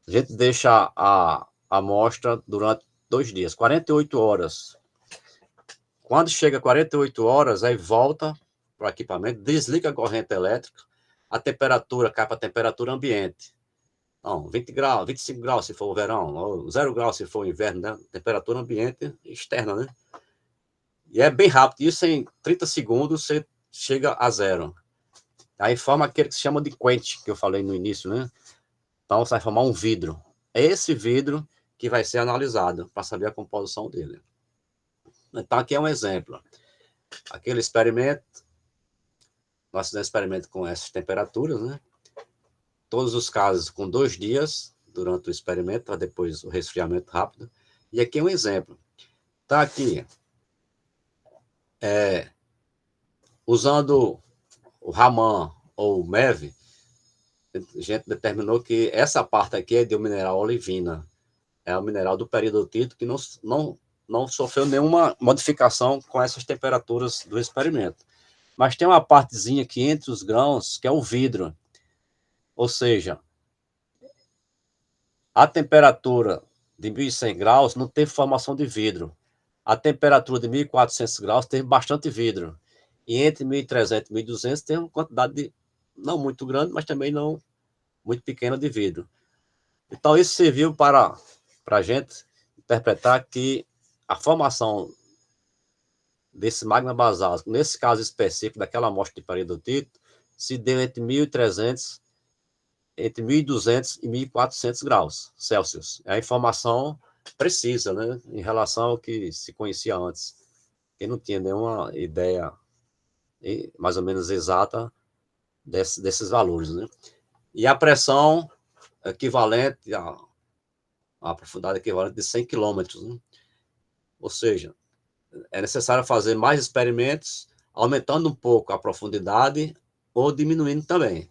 a gente deixa a amostra durante 2 dias, 48 horas. Quando chega 48 horas, aí volta para o equipamento, desliga a corrente elétrica, a temperatura cai para a temperatura ambiente. Então, 20 graus, 25 graus se for o verão, ou 0 graus se for o inverno, né? Temperatura ambiente externa, né? E é bem rápido, isso em 30 segundos você chega a zero. Aí forma aquele que se chama de quench, que eu falei no início, né? Então você vai formar um vidro. É esse vidro que vai ser analisado para saber a composição dele. Então aqui é um exemplo. Aquele experimento, nós fizemos experimento com essas temperaturas, né? Todos os casos com 2 dias durante o experimento, para depois o resfriamento rápido. E aqui é um exemplo. Tá aqui, usando o Raman ou o MEV, a gente determinou que essa parte aqui é do mineral olivina. É o mineral do peridotito que não sofreu nenhuma modificação com essas temperaturas do experimento. Mas tem uma partezinha aqui entre os grãos, que é o vidro. Ou seja, a temperatura de 1.100 graus não teve formação de vidro. A temperatura de 1.400 graus teve bastante vidro. E entre 1.300 e 1.200 tem uma quantidade de, não muito grande, mas também não muito pequena de vidro. Então, isso serviu para a gente interpretar que a formação desse magma basáltico, nesse caso específico daquela amostra de peridotito, se deu entre 1.300, entre 1.200 e 1.400 graus Celsius. É a informação precisa, né, em relação ao que se conhecia antes. Quem não tinha nenhuma ideia mais ou menos exata desses valores, né? E a pressão equivalente a profundidade equivalente de 100 quilômetros, né? Ou seja, é necessário fazer mais experimentos, aumentando um pouco a profundidade ou diminuindo também.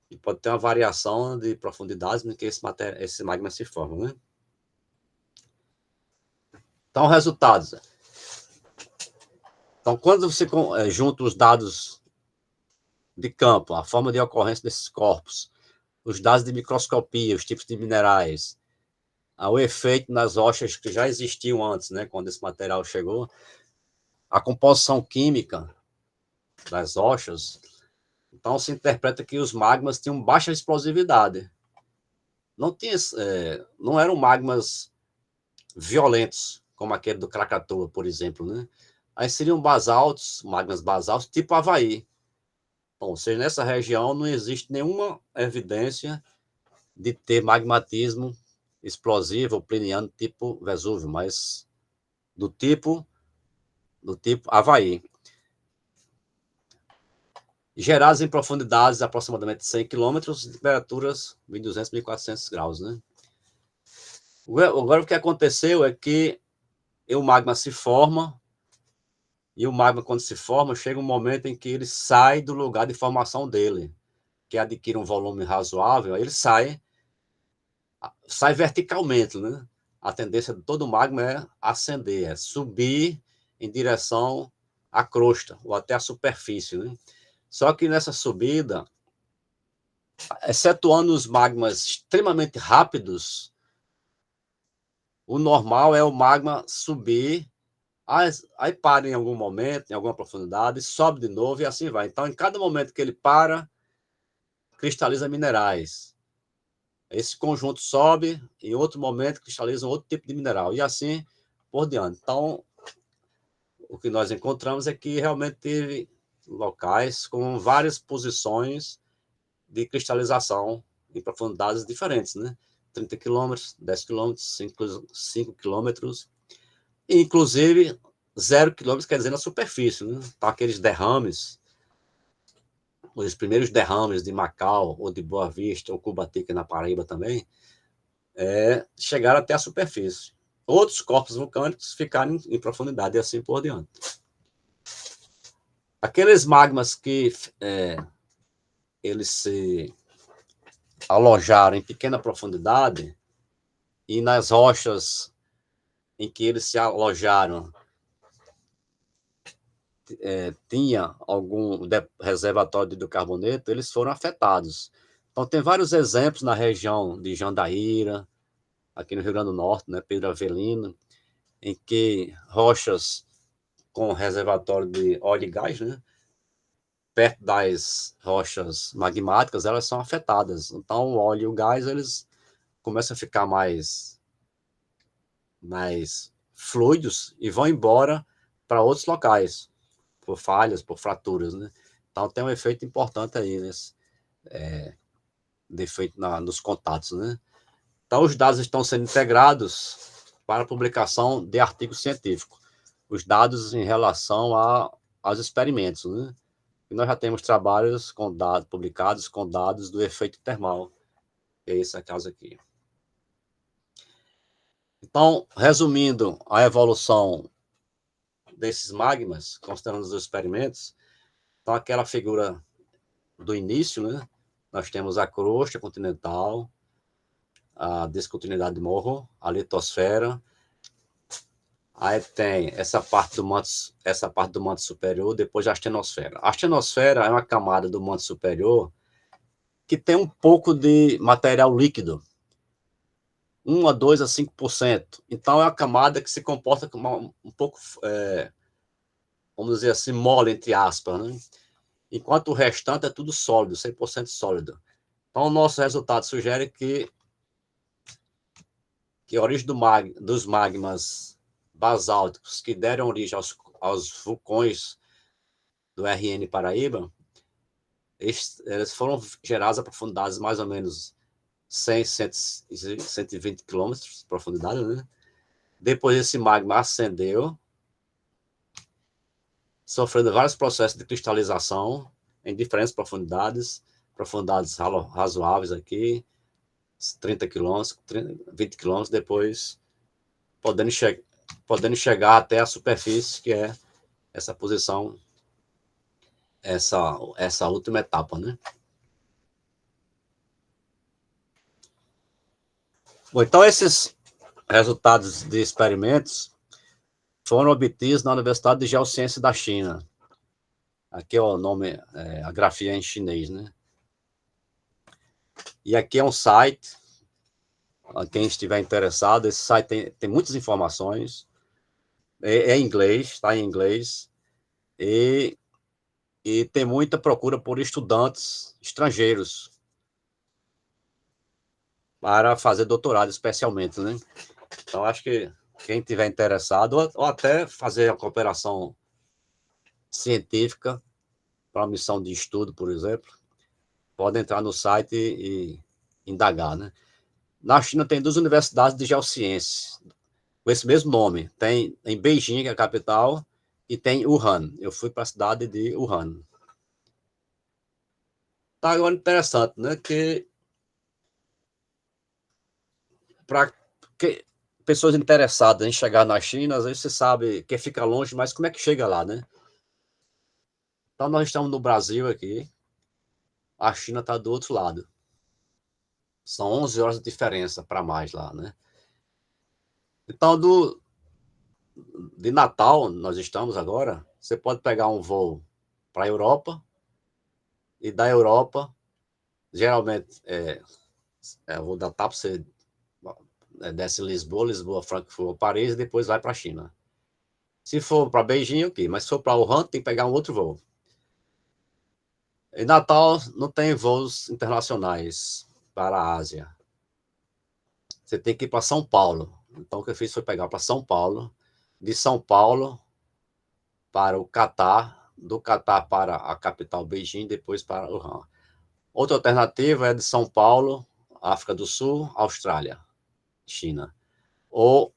E pode ter uma variação de profundidades no que esse magma se forma, né? Então, resultados. Então, quando você junta os dados de campo, a forma de ocorrência desses corpos, os dados de microscopia, os tipos de minerais, o efeito nas rochas que já existiam antes, né, quando esse material chegou, a composição química das rochas, então se interpreta que os magmas tinham baixa explosividade. Não eram magmas violentos, como aquele do Krakatoa, por exemplo, né? Aí seriam basaltos, magmas basaltos, tipo Havaí. Bom, ou seja, nessa região não existe nenhuma evidência de ter magmatismo explosivo ou pliniano tipo Vesúvio, mas do tipo Havaí. Gerados em profundidades de aproximadamente 100 km, temperaturas 1.200, 1.400 graus, né? Agora, o que aconteceu é que o magma se forma, e o magma, quando se forma, chega um momento em que ele sai do lugar de formação dele, que adquire um volume razoável, ele sai verticalmente, né? A tendência de todo magma é ascender, é subir em direção à crosta, ou até à superfície, né? Só que nessa subida, excetuando os magmas extremamente rápidos, o normal é o magma subir, aí para em algum momento, em alguma profundidade, sobe de novo e assim vai. Então, em cada momento que ele para, cristaliza minerais. Esse conjunto sobe, em outro momento cristaliza um outro tipo de mineral, e assim por diante. Então, o que nós encontramos é que realmente teve locais com várias posições de cristalização em profundidades diferentes, né? 30 quilômetros, 10 quilômetros, 5 quilômetros, inclusive 0 quilômetros, quer dizer, na superfície, né? Então, aqueles derrames, os primeiros derrames de Macau, ou de Boa Vista, ou Cubatica na Paraíba também, chegaram até a superfície. Outros corpos vulcânicos ficaram em profundidade e assim por diante. Aqueles magmas que eles se alojaram em pequena profundidade e nas rochas em que eles se alojaram tinha algum reservatório de hidrocarboneto, eles foram afetados. Então, tem vários exemplos na região de Jandaíra, aqui no Rio Grande do Norte, né, Pedro Avelino, em que rochas com reservatório de óleo e gás, né, perto das rochas magmáticas, elas são afetadas. Então, o óleo e o gás, eles começam a ficar mais fluidos e vão embora para outros locais, por falhas, por fraturas, né? Então, tem um efeito importante aí, nesse defeito nos contatos, né? Então, os dados estão sendo integrados para publicação de artigos científicos. Os dados em relação aos experimentos, né? E nós já temos trabalhos com dados publicados com dados do efeito termal, que é esse caso aqui. Então, resumindo a evolução desses magmas, considerando os experimentos, então aquela figura do início, né? Nós temos a crosta continental, a discontinuidade de morro, a litosfera, aí tem essa parte do manto superior, depois a astenosfera. A astenosfera é uma camada do manto superior que tem um pouco de material líquido, 1 a 2 a 5%. Então, é uma camada que se comporta como um pouco, vamos dizer assim, mole, entre aspas, né? Enquanto o restante é tudo sólido, 100% sólido. Então, o nosso resultado sugere que a origem dos magmas basálticos que deram origem aos vulcões do RN Paraíba, eles foram gerados a profundidades mais ou menos 100, 120 quilômetros de profundidade, né? Depois esse magma ascendeu, sofrendo vários processos de cristalização em diferentes profundidades razoáveis aqui, 30 quilômetros, 20 quilômetros, depois podendo chegar até a superfície, que é essa posição, essa última etapa, né? Bom, então, esses resultados de experimentos foram obtidos na Universidade de Geociência da China. Aqui é o nome, a grafia em chinês, né? E aqui é um site, quem estiver interessado, esse site tem muitas informações, é em inglês, está em inglês, e tem muita procura por estudantes estrangeiros para fazer doutorado especialmente, né? Então, acho que quem tiver interessado, ou até fazer a cooperação científica para uma missão de estudo, por exemplo, pode entrar no site e indagar, né? Na China tem 2 universidades de geociência, com esse mesmo nome. Tem em Beijing, que é a capital, e tem Wuhan. Eu fui para a cidade de Wuhan. Tá, agora interessante, né? Que para pessoas interessadas em chegar na China, às vezes você sabe que fica longe, mas como é que chega lá, né? Então, nós estamos no Brasil aqui, a China está do outro lado. São 11 horas de diferença para mais lá, né? Então, de Natal, nós estamos agora, você pode pegar um voo para a Europa, e da Europa, geralmente, o voo da TAP, você desce em Lisboa, Frankfurt, Paris, e depois vai para a China. Se for para Beijing, ok, mas se for para Wuhan, tem que pegar um outro voo. Em Natal, não tem voos internacionais para a Ásia. Você tem que ir para São Paulo. Então, o que eu fiz foi pegar para São Paulo, de São Paulo para o Catar, do Catar para a capital Beijing, depois para Wuhan. Outra alternativa é de São Paulo, África do Sul, Austrália, China. Ou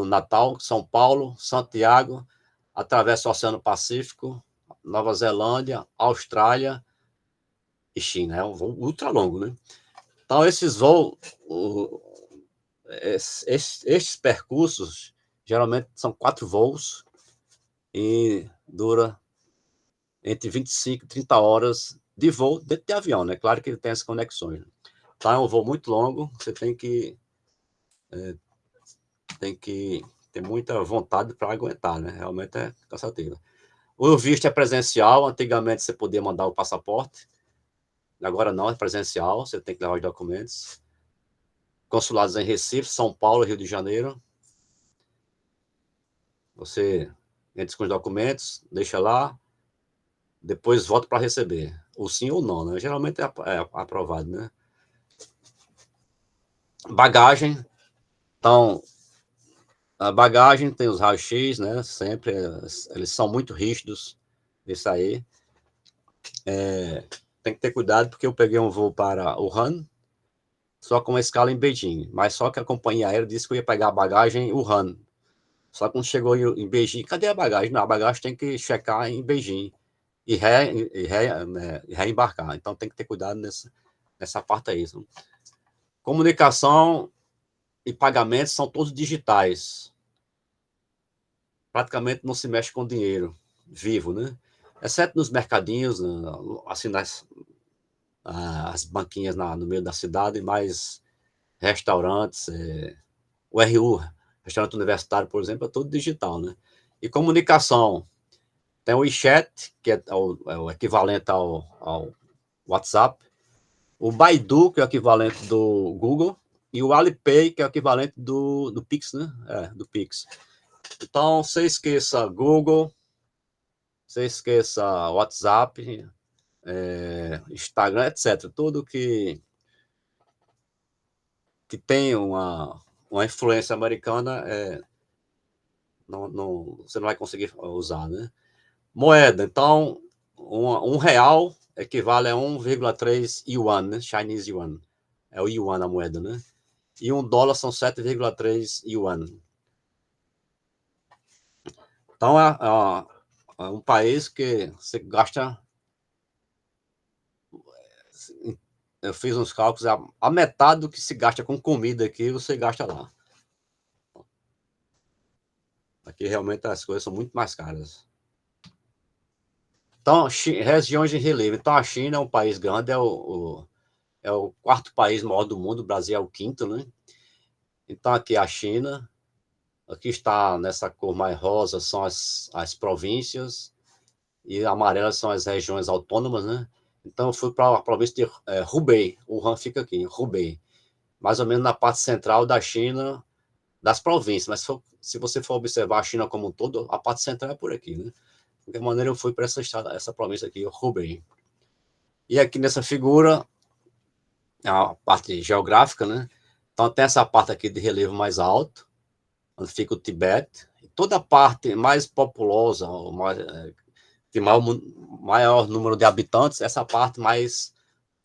Natal, São Paulo, Santiago, atravessa o Oceano Pacífico, Nova Zelândia, Austrália e China. É um voo ultra longo, né? Então, esses voos, estes percursos, geralmente são 4 voos e dura entre 25 e 30 horas de voo dentro de avião, né? Claro que ele tem as conexões. Então, é um voo muito longo, você tem que ter muita vontade para aguentar, né? Realmente é cansativo. O visto é presencial, antigamente você podia mandar o passaporte, agora não, é presencial, você tem que levar os documentos. Consulados em Recife, São Paulo, Rio de Janeiro. Você entra com os documentos, deixa lá, depois volta para receber. Ou sim ou não, né? Geralmente é aprovado, né? Bagagem. Então, a bagagem tem os raios-x, né? Sempre, eles são muito rígidos, isso aí. Tem que ter cuidado, porque eu peguei um voo para Wuhan, só com uma escala em Beijing, mas só que a companhia aérea disse que eu ia pegar a bagagem em Wuhan. Só que quando chegou em Beijing, cadê a bagagem? Não, a bagagem tem que checar em Beijing e reembarcar. Então tem que ter cuidado nessa parte aí. Comunicação e pagamentos são todos digitais. Praticamente não se mexe com dinheiro vivo, né? Exceto nos mercadinhos, assim, as banquinhas no meio da cidade, mas restaurantes, o RU, restaurante universitário, por exemplo, é todo digital, né? E comunicação, tem o WeChat, que é o equivalente ao WhatsApp, o Baidu, que é o equivalente do Google, e o Alipay, que é o equivalente do Pix, né? Do Pix. Então, você esqueça Google, você esqueça WhatsApp, Instagram, etc. Tudo que tem uma influência americana, você não vai conseguir usar, né? Moeda, então, um real equivale a 1,3 yuan, né? Chinese yuan. É o yuan a moeda, né? E $1 são 7,3 yuan. Então, é um país que você gasta... Eu fiz uns cálculos, a metade do que se gasta com comida aqui, você gasta lá. Aqui, realmente, as coisas são muito mais caras. Então, regiões de relevo. Então, a China é um país grande, é o quarto país maior do mundo, o Brasil é o quinto, né? Então, aqui é a China. Aqui está, nessa cor mais rosa, são as províncias, e amarelas são as regiões autônomas, né? Então, eu fui para a província de Hubei. O Han fica aqui, Hubei. Mais ou menos na parte central da China, das províncias. Mas se você for observar a China como um todo, a parte central é por aqui, né? De qualquer maneira, eu fui para essa província aqui, Hubei. E aqui nessa figura, a parte geográfica, né? Então, tem essa parte aqui de relevo mais alto, onde fica o Tibete. Toda a parte mais populosa, de maior número de habitantes, essa parte mais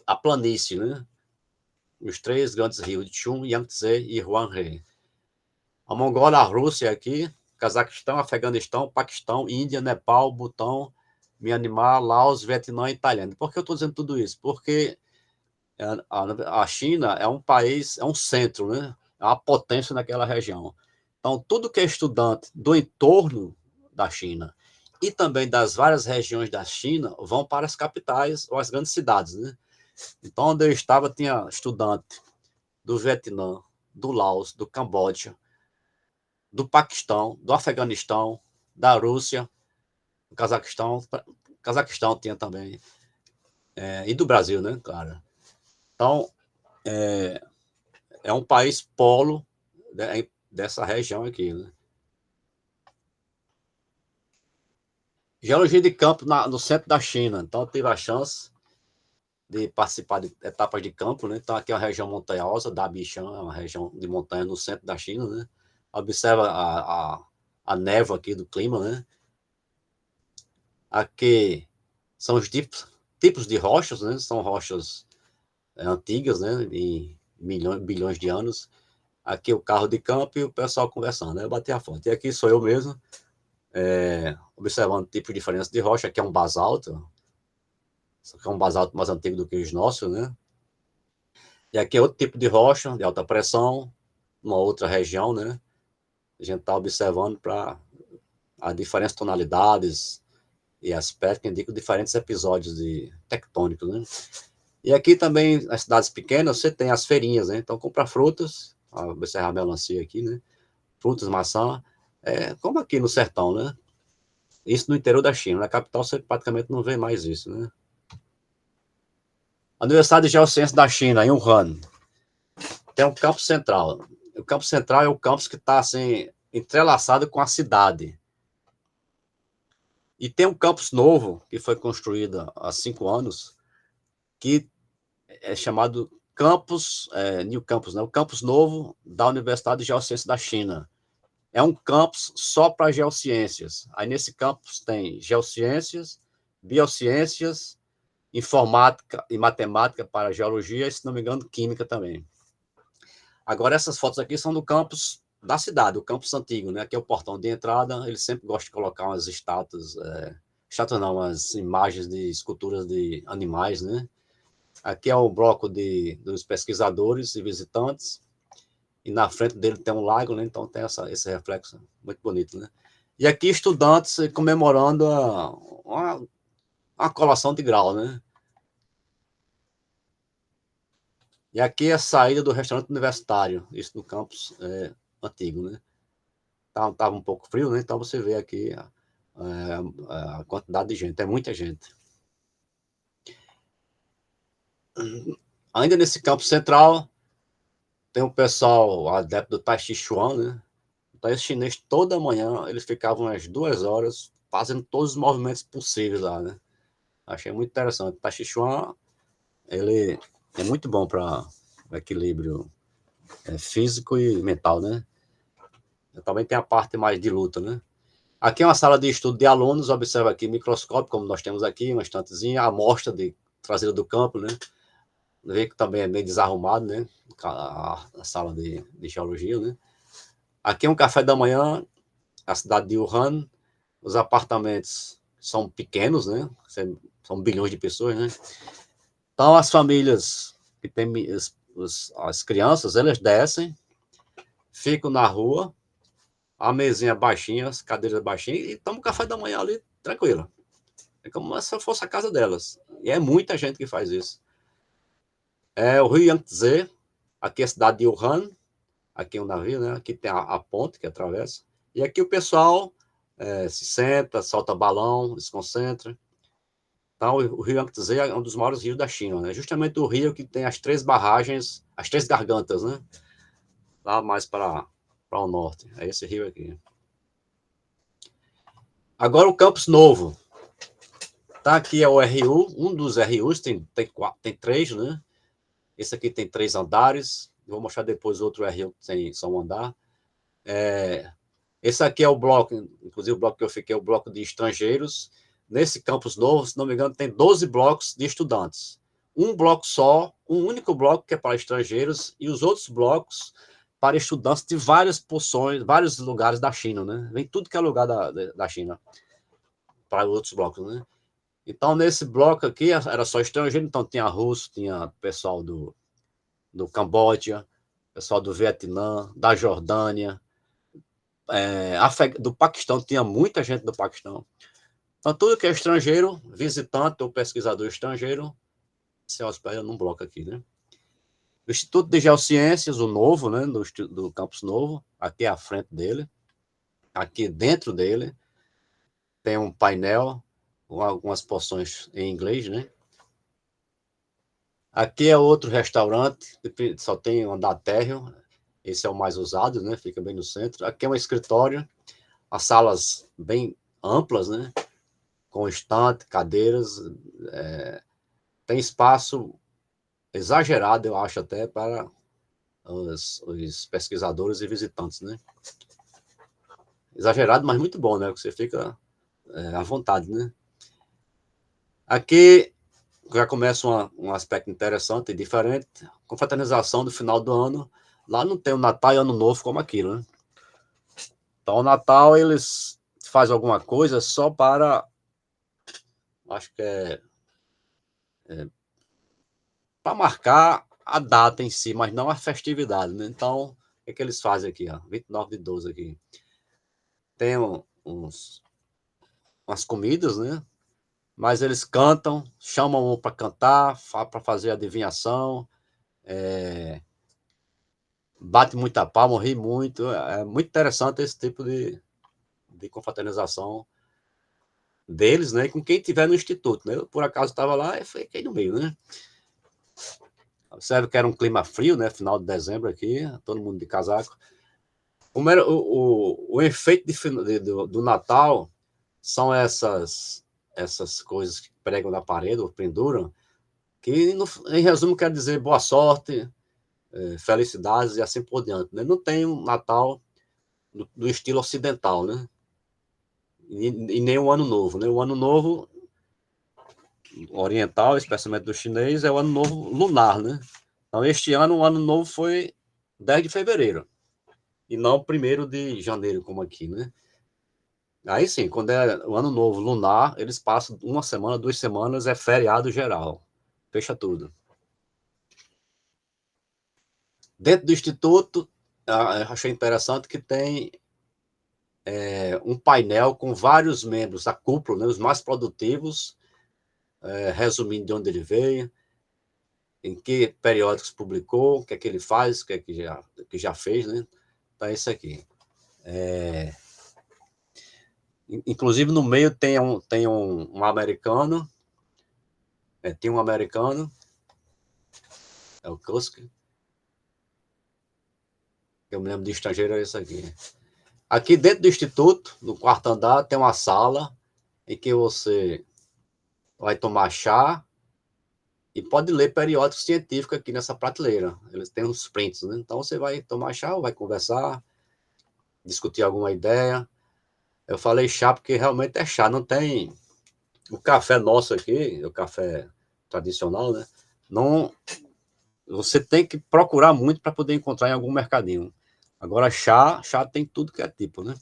a planície, né? Os três grandes rios, Chun, Yangtze e Huanghe. A Mongólia, a Rússia aqui, Cazaquistão, Afeganistão, Paquistão, Índia, Nepal, Butão, Myanmar, Laos, Vietnã e Tailândia. Por que eu estou dizendo tudo isso? Porque a China é um país, é um centro, né? É uma potência naquela região. Então, tudo que é estudante do entorno da China e também das várias regiões da China vão para as capitais ou as grandes cidades, né? Então, onde eu estava, tinha estudante do Vietnã, do Laos, do Camboja, do Paquistão, do Afeganistão, da Rússia, do Cazaquistão tinha também, e do Brasil, né, cara? Então, é um país polo dessa região aqui, né? Geologia de campo no centro da China. Então, eu tive a chance de participar de etapas de campo, né? Então, aqui é uma região montanhosa, da Bichan, é uma região de montanha no centro da China, né? Observa a névoa aqui do clima, né? Aqui são os tipos de rochas, né? São rochas antigas, né? De bilhões de anos. Aqui o carro de campo e o pessoal conversando, né? Eu bati a foto. E aqui sou eu mesmo, observando tipos diferentes de rocha. Aqui é um basalto, só que é um basalto mais antigo do que os nossos, né? E aqui é outro tipo de rocha, de alta pressão, uma outra região, né? A gente está observando para as diferentes tonalidades e aspectos que indicam diferentes episódios tectônicos, né? E aqui também, nas cidades pequenas, você tem as feirinhas, né? Então, compra frutas, observar a melancia aqui, né? Frutas, maçã, como aqui no sertão, né? Isso no interior da China. Na capital, você praticamente não vê mais isso, né? A Universidade de Geociências da China, em Wuhan, tem um campus central. O campus central é o campus que está, assim, entrelaçado com a cidade. E tem um campus novo, que foi construído há 5 anos, que é chamado New Campus, né? O campus novo da Universidade de Geociências da China. É um campus só para geociências. Aí nesse campus tem geociências, biociências, informática e matemática para geologia, e, se não me engano, química também. Agora, essas fotos aqui são do campus da cidade, o campus antigo, né? Aqui é o portão de entrada. Eles sempre gostam de colocar umas estátuas não, umas imagens de esculturas de animais, né? Aqui é o bloco dos pesquisadores e visitantes, e na frente dele tem um lago, né? Então tem esse reflexo muito bonito, né? E aqui estudantes comemorando uma colação de grau, né? E aqui é a saída do restaurante universitário, isso no campus antigo, né? Tava um pouco frio, né? Então você vê aqui a quantidade de gente, é muita gente. Ainda nesse campus central, tem um pessoal adepto do Tai Chi Chuan, né? O Tai Chi chinês, toda manhã, eles ficavam umas 2 horas fazendo todos os movimentos possíveis lá, né? Achei muito interessante. O Tai Chi Chuan, ele é muito bom para o equilíbrio físico e mental, né? Também tem a parte mais de luta, né? Aqui é uma sala de estudo de alunos, observa aqui microscópio, como nós temos aqui, uma estantezinha, a amostra traseira do campo, né? Vê que também é meio desarrumado, né? A sala de geologia, né? Aqui é um café da manhã, a cidade de Wuhan, os apartamentos são pequenos, né? São bilhões de pessoas, né? Então, as famílias que têm as crianças, elas descem, ficam na rua, a mesinha baixinha, as cadeiras baixinhas, e tomam café da manhã ali, tranquilo. É como se fosse a casa delas. E é muita gente que faz isso. É o Rio Yangtze, aqui é a cidade de Wuhan, aqui é um navio, né? Aqui tem a ponte que atravessa. E aqui o pessoal se senta, solta balão, se concentra. Então, o Rio Yangtze é um dos maiores rios da China, né? Justamente o rio que tem as 3 barragens, as 3 gargantas, né? Lá mais para o norte. É esse rio aqui. Agora o campus novo. Tá, aqui é o RU, um dos RUs, tem 3, né? Esse aqui tem 3 andares. Vou mostrar depois outro RU que tem só um andar. Esse aqui é o bloco, inclusive o bloco que eu fiquei, é o bloco de estrangeiros. Nesse campus novo, se não me engano, tem 12 blocos de estudantes. Um bloco só, um único bloco que é para estrangeiros, e os outros blocos para estudantes de várias porções, vários lugares da China, né? Vem tudo que é lugar da China para outros blocos, né? Então, nesse bloco aqui, era só estrangeiro, então tinha russo, tinha pessoal do Camboja, pessoal do Vietnã, da Jordânia, do Paquistão, tinha muita gente do Paquistão. Então, tudo que é estrangeiro, visitante ou pesquisador estrangeiro, se hospeda num bloco aqui, né? O Instituto de Geociências, o novo, né, do campus novo, aqui à frente dele, aqui dentro dele, tem um painel com algumas porções em inglês, né? Aqui é outro restaurante, só tem um andar térreo, esse é o mais usado, né? Fica bem no centro. Aqui é um escritório, as salas bem amplas, né? Com estante, cadeiras, tem espaço exagerado, eu acho, até para os pesquisadores e visitantes, né? Exagerado, mas muito bom, né? Você fica à vontade, né? Aqui já começa um aspecto interessante e diferente, confraternização do final do ano. Lá não tem o Natal e Ano Novo como aquilo, né? Então, o Natal, eles fazem alguma coisa só para, acho que para marcar a data em si, mas não a festividade, né? Então, o que eles fazem aqui, ó? 29/12 aqui. Tem umas comidas, né? Mas eles cantam, chamam um para cantar, para fazer adivinhação, bate muita palma, ri muito. É muito interessante esse tipo de confraternização deles, né? Com quem tiver no instituto, né? Eu, por acaso, estava lá e fiquei no meio, né? Observe que era um clima frio, né? Final de dezembro aqui, todo mundo de casaco. Como era o efeito do Natal são essas coisas que pregam na parede ou penduram, que, em resumo, quer dizer boa sorte, felicidades e assim por diante, né? Não tem um Natal do estilo ocidental, né? E nem o Ano Novo, né? O Ano Novo oriental, especialmente do chinês, é o Ano Novo lunar, né? Então, este ano, o Ano Novo foi 10 de fevereiro, e não 1º de janeiro, como aqui, né? Aí sim, quando é o Ano Novo lunar, eles passam 1 semana, 2 semanas, é feriado geral. Fecha tudo. Dentro do Instituto, achei interessante que tem um painel com vários membros da cúpula, né, os mais produtivos, resumindo de onde ele veio, em que periódicos publicou, o que é que ele faz, o que é que já fez, né? Então, é isso aqui. Inclusive, no meio tem um americano, tem um americano, é o Kusk. Eu me lembro de estrangeiro, é isso aqui. Aqui dentro do Instituto, no 4º andar, tem uma sala em que você vai tomar chá e pode ler periódico científico aqui nessa prateleira. Eles têm uns prints, né? Então você vai tomar chá, vai conversar, discutir alguma ideia. Eu falei chá porque realmente é chá, não tem... O café nosso aqui, o café tradicional, né? Não... Você tem que procurar muito para poder encontrar em algum mercadinho. Agora, chá tem tudo que é tipo, né?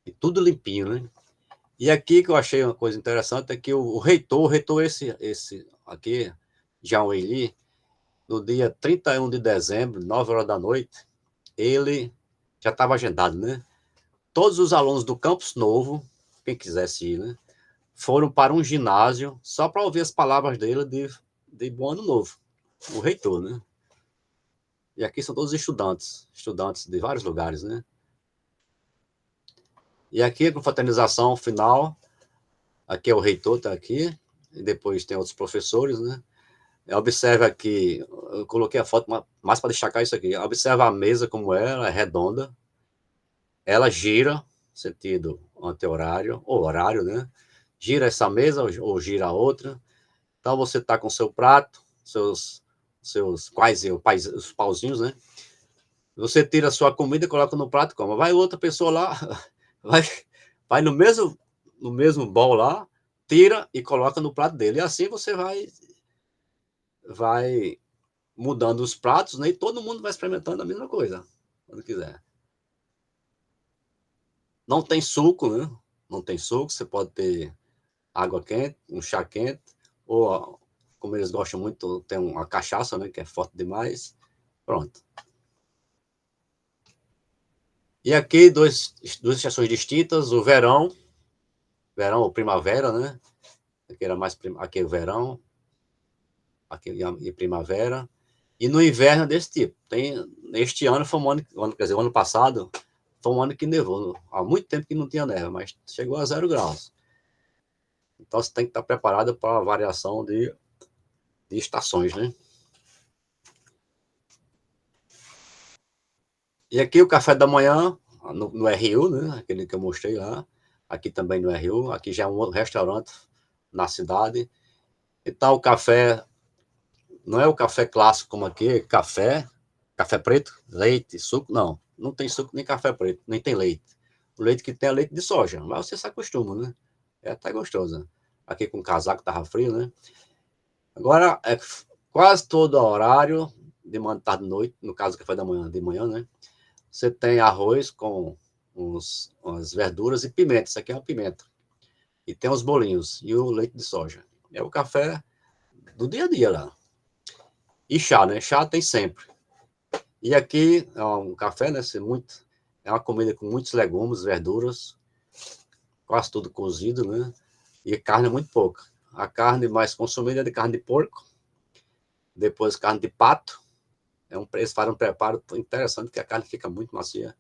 E tudo limpinho, né? E aqui que eu achei uma coisa interessante é que o reitor esse aqui, Zhang Weili, no dia 31 de dezembro, 9 horas da noite, ele já estava agendado, né? Todos os alunos do Campus Novo, quem quisesse ir, né? Foram para um ginásio só para ouvir as palavras dele de Bom Ano Novo. O reitor, né? E aqui são todos estudantes de vários lugares, né? E aqui a confraternização final, aqui é o reitor, está aqui, e depois tem outros professores, né? Observe aqui, eu coloquei a foto mais para destacar isso aqui. Observe a mesa como ela é redonda, ela gira, sentido anti-horário, ou horário, né? Gira essa mesa ou gira a outra. Então você está com seu prato, os pauzinhos, né? Você tira a sua comida e coloca no prato, como vai outra pessoa lá, vai no mesmo bol lá, tira e coloca no prato dele. E assim você vai mudando os pratos, né? E todo mundo vai experimentando a mesma coisa, quando quiser. Não tem suco, né? Não tem suco, você pode ter água quente, um chá quente, ou, como eles gostam muito, tem uma cachaça, né? Que é forte demais. Pronto. E aqui, duas estações distintas, o verão ou primavera, né? Aqui era mais, aqui é o verão, aqui é primavera. E no inverno desse tipo. Este ano foi quer dizer, o ano passado, foi um ano que nevou. Há muito tempo que não tinha neve, mas chegou a 0 graus. Então você tem que estar preparado para a variação de estações, né? E aqui o café da manhã, no RU, né? Aquele que eu mostrei lá. Aqui também no RU. Aqui já é um outro restaurante na cidade. Então o café, não é o café clássico como aqui, café preto, leite, suco, não tem suco nem café preto, nem tem leite. O leite que tem é leite de soja, mas você se acostuma, né? É até gostoso. Aqui com o casaco tava frio, né? Agora, é quase todo horário, de manhã, tarde, noite, no caso café da manhã, de manhã, né? Você tem arroz com umas verduras e pimenta, isso aqui é uma pimenta. E tem os bolinhos e o leite de soja. É o café do dia a dia lá. E chá, né? Chá tem sempre. E aqui é um café, né? É uma comida com muitos legumes, verduras, quase tudo cozido, né? E carne muito pouca. A carne mais consumida é de carne de porco, depois carne de pato. Eles fazem um preparo interessante, que a carne fica muito macia.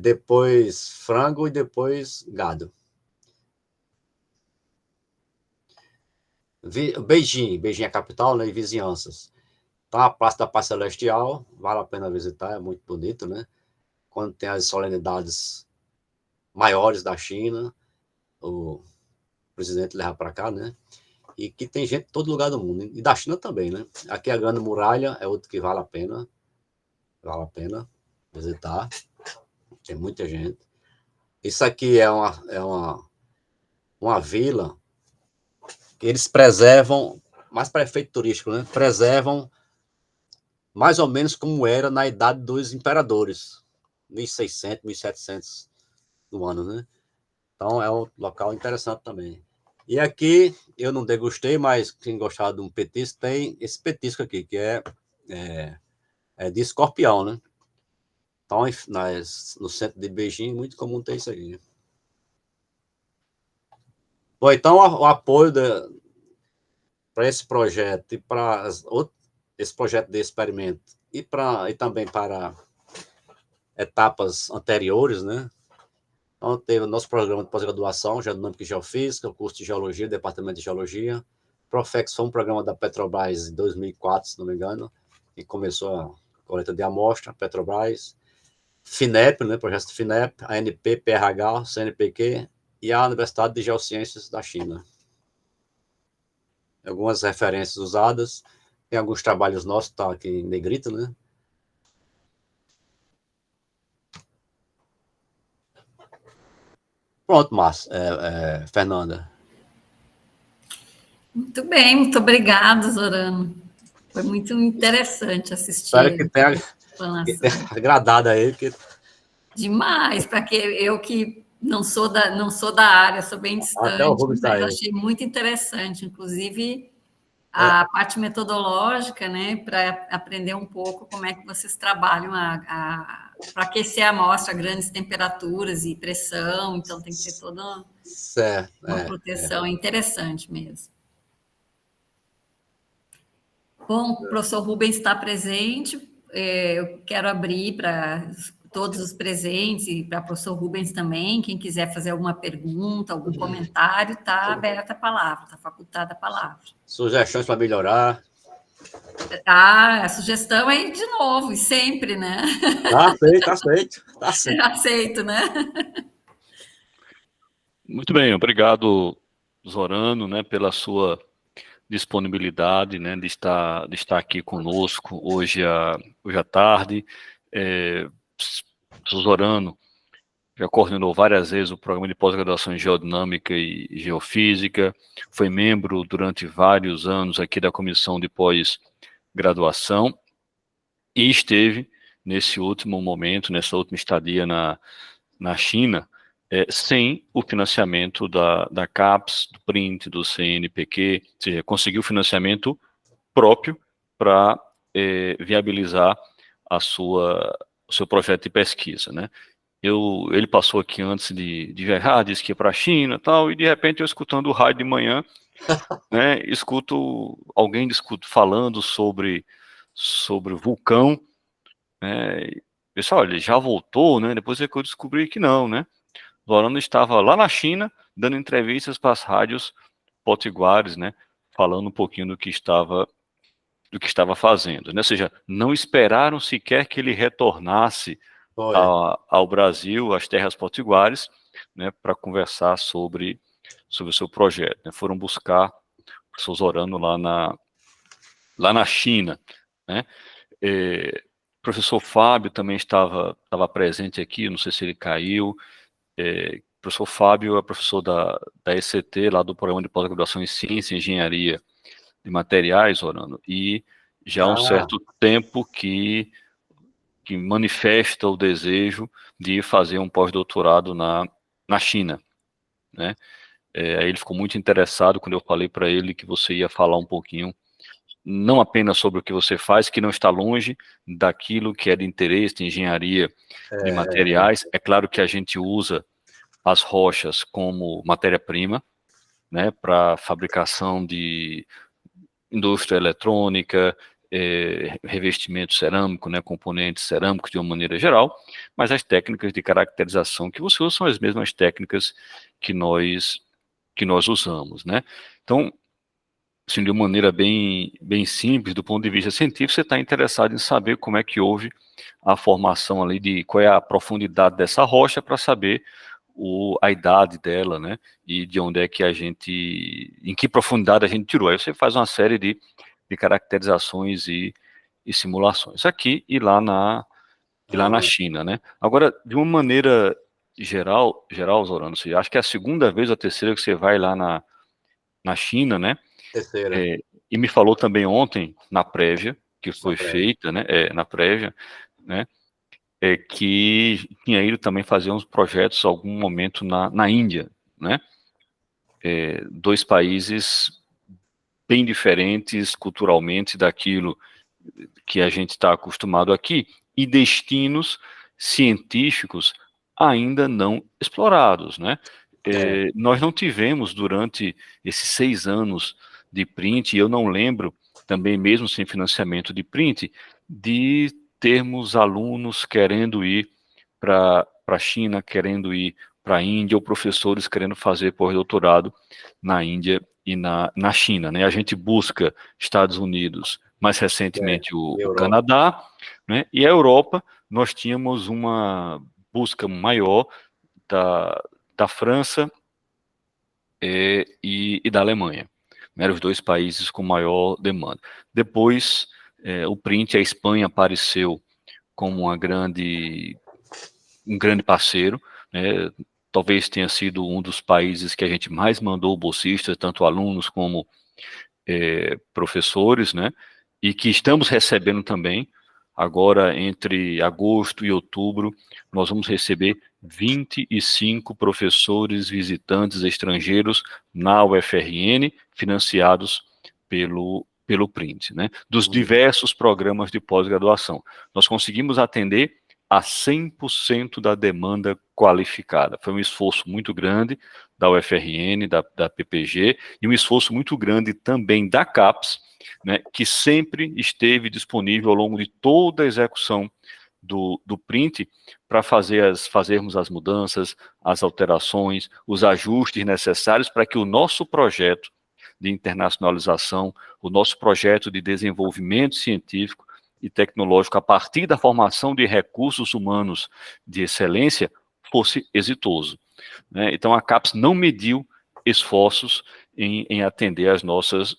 Depois frango e depois gado. Beijing é a capital, né? E vizinhanças. Tá, a Praça da Paz Celestial, vale a pena visitar, é muito bonito, né? Quando tem as solenidades maiores da China, o presidente leva para cá, né? E que tem gente de todo lugar do mundo, e da China também, né? Aqui a Grande Muralha é outro que vale a pena visitar, tem muita gente. Isso aqui é uma vila que eles preservam, mais para efeito turístico, né? Preservam mais ou menos como era na idade dos imperadores, 1600, 1700 do ano, né? Então é um local interessante também. E aqui, eu não degustei, mas quem gostar de um petisco, tem esse petisco aqui, que é de escorpião, né? Então, no centro de Beijing, muito comum ter isso aqui. Bom, então, o apoio para esse projeto e para esse projeto de experimento e também para etapas anteriores, né? Então, teve o nosso programa de pós-graduação, Geodinâmica e Geofísica, o curso de Geologia, Departamento de Geologia. Profex foi um programa da Petrobras em 2004, se não me engano, e começou a coleta de amostra, Petrobras. FINEP, né, projeto do FINEP, ANP, PRH, CNPq e a Universidade de Geociências da China. Algumas referências usadas, tem alguns trabalhos nossos, tá aqui em negrito, né? Pronto, Márcia, Fernanda. Muito bem, muito obrigada, Zorano. Foi muito interessante assistir. Espero que tenha agradado aí. Demais, para que eu que não sou da área, sou bem distante, Até o Rubens tá aí. Achei muito interessante, inclusive a parte metodológica, né, para aprender um pouco como é que vocês trabalham para aquecer a amostra a grandes temperaturas e pressão, então tem que ter toda uma proteção, é interessante mesmo. Bom, o professor Rubens está presente, eu quero abrir para todos os presentes e para o professor Rubens também, quem quiser fazer alguma pergunta, algum comentário, está aberta a palavra, está facultada a palavra. Sugestões para melhorar? A sugestão é ir de novo, e sempre, né? Aceito. Aceito, né? Muito bem, obrigado, Zorano, né, pela sua disponibilidade, né, de estar aqui conosco hoje à tarde. O Zorano já coordenou várias vezes o programa de pós-graduação em Geodinâmica e Geofísica, foi membro durante vários anos aqui da comissão de pós-graduação e esteve nesse último momento, nessa última estadia na China, sem o financiamento da CAPES, do PRINT, do CNPq, ou seja, conseguiu financiamento próprio para viabilizar o seu projeto de pesquisa, né? Ele passou aqui antes de viajar, disse que ia para a China e tal, e de repente eu escutando o rádio de manhã, né, escuto alguém falando sobre vulcão, né, pessoal, ele já voltou, né, depois é que eu descobri que não, né? Zorano estava lá na China, dando entrevistas para as rádios potiguares, né, falando um pouquinho do que estava fazendo, né? Ou seja, não esperaram sequer que ele retornasse ao Brasil, às terras potiguares, né, para conversar sobre o seu projeto, né? Foram buscar o professor Zorano lá na China, né? O professor Fábio também estava presente aqui, não sei se ele caiu. O professor Fábio é professor da ECT, lá do programa de pós-graduação em Ciência e Engenharia de Materiais, Zorano, e já há um certo tempo que manifesta o desejo de fazer um pós-doutorado na China, né? Aí ele ficou muito interessado quando eu falei para ele que você ia falar um pouquinho, não apenas sobre o que você faz, que não está longe daquilo que é de interesse de engenharia de materiais. É claro que a gente usa as rochas como matéria-prima, né, para fabricação de indústria eletrônica, revestimento cerâmico, né, componentes cerâmicos de uma maneira geral, mas as técnicas de caracterização que você usa são as mesmas técnicas que nós usamos, né? Então, assim, de uma maneira bem simples, do ponto de vista científico, você está interessado em saber como é que houve a formação ali, qual é a profundidade dessa rocha, para saber a idade dela, né? E de onde é que em que profundidade a gente tirou. Aí você faz uma série de caracterizações e simulações aqui e lá na China, né? Agora, de uma maneira geral, Zorano, você acha que é a segunda vez ou a terceira que você vai lá na China, né? Terceira. E me falou também ontem, na prévia, que foi prévia. feita, né? Na prévia, né? Que tinha ido também fazer uns projetos algum momento na Índia, né? Dois países bem diferentes culturalmente daquilo que a gente está acostumado aqui, e destinos científicos ainda não explorados, né? Nós não tivemos durante esses 6 anos de print, e eu não lembro também, mesmo sem financiamento de print, de termos alunos querendo ir para a China, querendo ir para a Índia, ou professores querendo fazer pós-doutorado na Índia e na China, né? A gente busca Estados Unidos, mais recentemente o Canadá, né? E a Europa, nós tínhamos uma busca maior da França e da Alemanha. Eram os 2 países com maior demanda. Depois, o print, a Espanha apareceu como um grande parceiro, né? Talvez tenha sido um dos países que a gente mais mandou bolsistas, tanto alunos como professores, né? E que estamos recebendo também. Agora, entre agosto e outubro, nós vamos receber 25 professores visitantes estrangeiros na UFRN, financiados pelo print, né? Dos diversos programas de pós-graduação. Nós conseguimos atender a 100% da demanda qualificada. Foi um esforço muito grande da UFRN, da PPG, e um esforço muito grande também da CAPES, né, que sempre esteve disponível ao longo de toda a execução do print para fazermos as mudanças, as alterações, os ajustes necessários para que o nosso projeto de internacionalização, o nosso projeto de desenvolvimento científico e tecnológico a partir da formação de recursos humanos de excelência fosse exitoso, né? Então a CAPES não mediu esforços em atender as nossas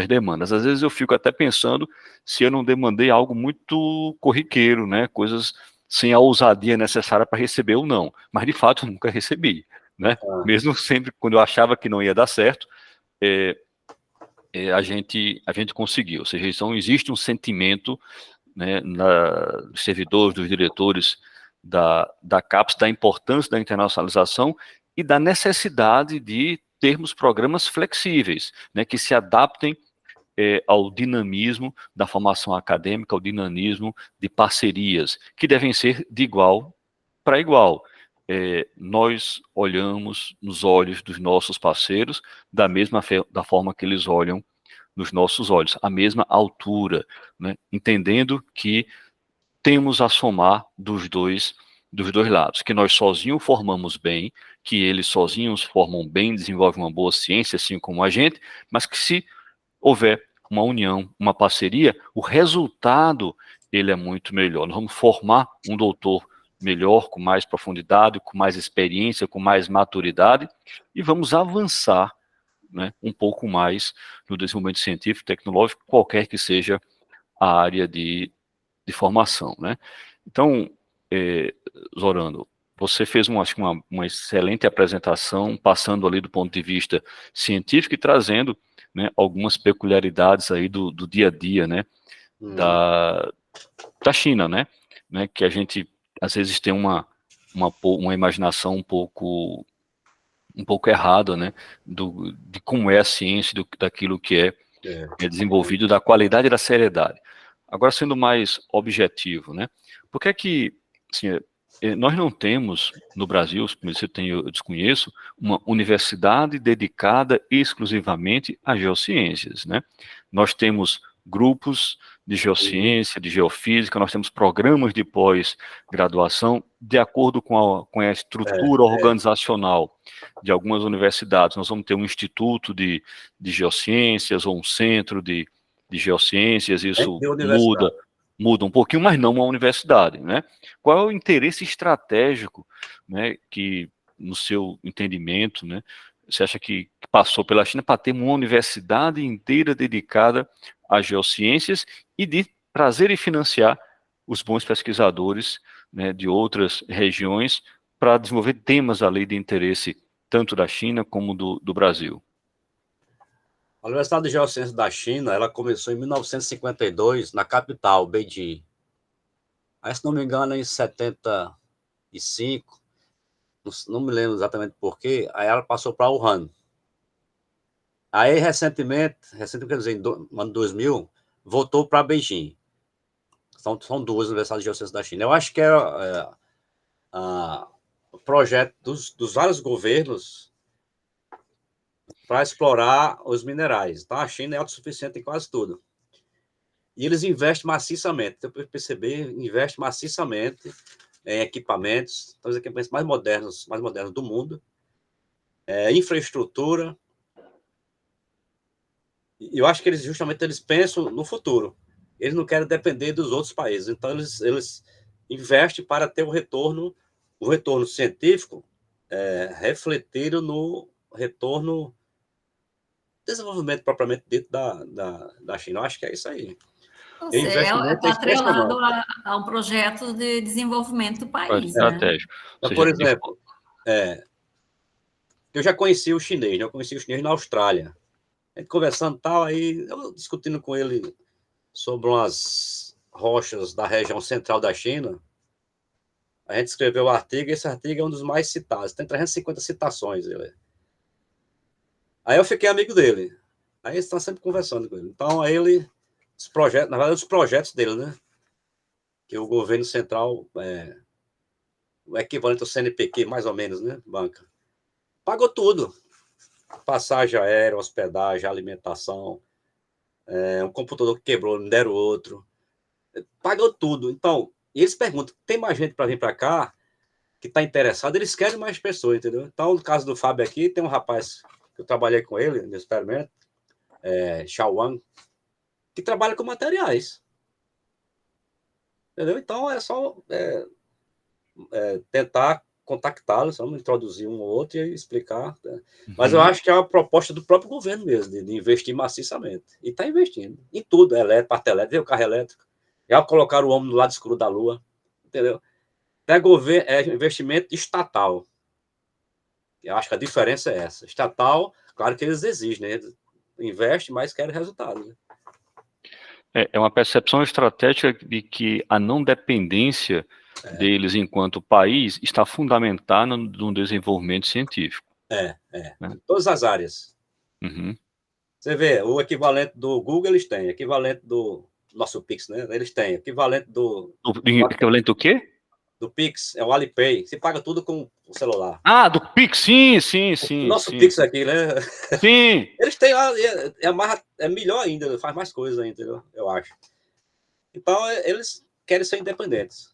demandas. Às vezes eu fico até pensando se eu não demandei algo muito corriqueiro, né? Coisas sem a ousadia necessária para receber ou não, mas de fato eu nunca recebi, né? Mesmo sempre quando eu achava que não ia dar certo, a gente conseguiu. Ou seja, então existe um sentimento, né, dos servidores, dos diretores da CAPES, da importância da internacionalização e da necessidade de termos programas flexíveis, né, que se adaptem ao dinamismo da formação acadêmica, ao dinamismo de parcerias, que devem ser de igual para igual. Nós olhamos nos olhos dos nossos parceiros da forma que eles olham nos nossos olhos, a mesma altura, né? Entendendo que temos a somar dos dois lados, que nós sozinhos formamos bem, que eles sozinhos formam bem, desenvolvem uma boa ciência, assim como a gente, mas que se houver uma união, uma parceria, o resultado ele é muito melhor. Nós vamos formar um doutor melhor, com mais profundidade, com mais experiência, com mais maturidade, e vamos avançar, né, um pouco mais no desenvolvimento científico, tecnológico, qualquer que seja a área de formação, né? Então, Zorano, você fez acho que uma excelente apresentação, passando ali do ponto de vista científico e trazendo, né, algumas peculiaridades aí do dia a dia, né, da China, né, que a gente às vezes tem uma imaginação um pouco errada, né, de como é a ciência, daquilo que é desenvolvido, da qualidade e da seriedade. Agora, sendo mais objetivo, né, por que é que, assim, nós não temos no Brasil, eu desconheço, uma universidade dedicada exclusivamente às geociências, né? Nós temos grupos de geociência, de geofísica, nós temos programas de pós-graduação de acordo com a estrutura organizacional de algumas universidades. Nós vamos ter um instituto de geociências ou um centro de geociências, isso muda um pouquinho, mas não uma universidade, né? Qual é o interesse estratégico, né, que no seu entendimento, né? Você acha que passou pela China para ter uma universidade inteira dedicada às geociências e de trazer e financiar os bons pesquisadores, né, de outras regiões para desenvolver temas ali de interesse tanto da China como do Brasil? A Universidade de Geociências da China, ela começou em 1952, na capital, Beijing. Aí, se não me engano, em 75, não me lembro exatamente porquê, aí ela passou para Wuhan. Aí, recentemente, quer dizer, no ano 2000, voltou para Beijing. São duas universidades de geociências da China. Eu acho que é o projeto dos vários governos para explorar os minerais. Então, a China é autossuficiente em quase tudo. E eles investem maciçamente. Então, para perceber, investe maciçamente em equipamentos, os equipamentos mais modernos do mundo, infraestrutura. E eu acho que eles pensam no futuro. Eles não querem depender dos outros países. Então, eles investem para ter o retorno científico refletido no retorno desenvolvimento propriamente dito da China. Eu acho que é isso aí. Está atrelado a um projeto de desenvolvimento do país, né? Estratégico. Então, por exemplo, eu já conheci o chinês, na Austrália. A gente conversando tal, aí eu discutindo com ele sobre umas rochas da região central da China. A gente escreveu o artigo, e esse artigo é um dos mais citados. Tem 350 citações. Aí eu fiquei amigo dele. Aí eles estão sempre conversando com ele. Então, aí os projetos dele, né? Que o governo central, o equivalente ao CNPq, mais ou menos, né? Banca. Pagou tudo. Passagem aérea, hospedagem, alimentação, um computador que quebrou, não deram outro. Pagou tudo. Então, eles perguntam, tem mais gente para vir para cá que está interessado? Eles querem mais pessoas, entendeu? Então, no caso do Fábio aqui, tem um rapaz que eu trabalhei com ele no experimento, Xiao Wang, que trabalha com materiais. Entendeu? Então, é só tentar contactá-los, vamos introduzir um ou outro e explicar. Né? Mas eu acho que é uma proposta do próprio governo mesmo, de investir maciçamente. E está investindo em tudo, parte elétrica, veio o carro elétrico, já colocaram o homem no lado escuro da Lua, entendeu? Investimento estatal. Eu acho que a diferença é essa. Estatal, claro que eles exigem, né? Eles investem, mas querem resultado. Né? É uma percepção estratégica de que a não dependência deles enquanto país está fundamentada no desenvolvimento científico. Né? Em todas as áreas. Uhum. Você vê, o equivalente do Google eles têm, equivalente do nosso Pix, né? Eles têm, equivalente equivalente do quê? Do Pix, é o Alipay. Você paga tudo com o celular. Ah, do Pix, sim. O nosso Pix aqui, né? Sim. Eles têm, é melhor ainda, faz mais coisas ainda, entendeu? Eu acho. Então, eles querem ser independentes.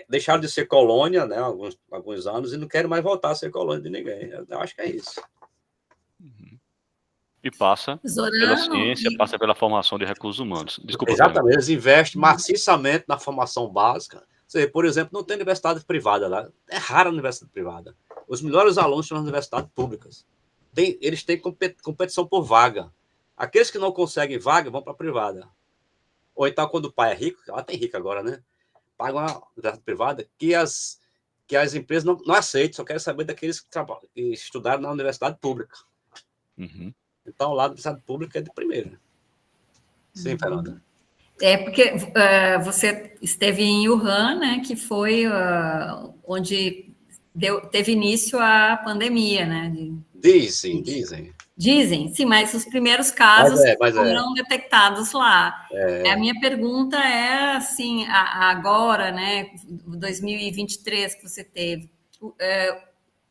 Deixaram de ser colônia, né, alguns anos, e não querem mais voltar a ser colônia de ninguém. Eu acho que é isso. E passa pela ciência, passa pela formação de recursos humanos. Desculpa. Exatamente, eles investem maciçamente na formação básica. Você, por exemplo, não tem universidade privada lá. É rara a universidade privada. Os melhores alunos são nas universidades públicas. Eles têm competição por vaga. Aqueles que não conseguem vaga vão para a privada. Ou então, quando o pai é rico, ela tem rico agora, né? Paga uma universidade privada que as empresas não aceitam, só querem saber daqueles que estudaram na universidade pública. Uhum. Então, lá na universidade pública é de primeira. Sim, Fernanda. Porque você esteve em Wuhan, né, que foi onde teve início a pandemia, né? Dizem. Dizem, sim, mas os primeiros casos foram detectados lá. A minha pergunta é, assim, agora, né, 2023 que você teve,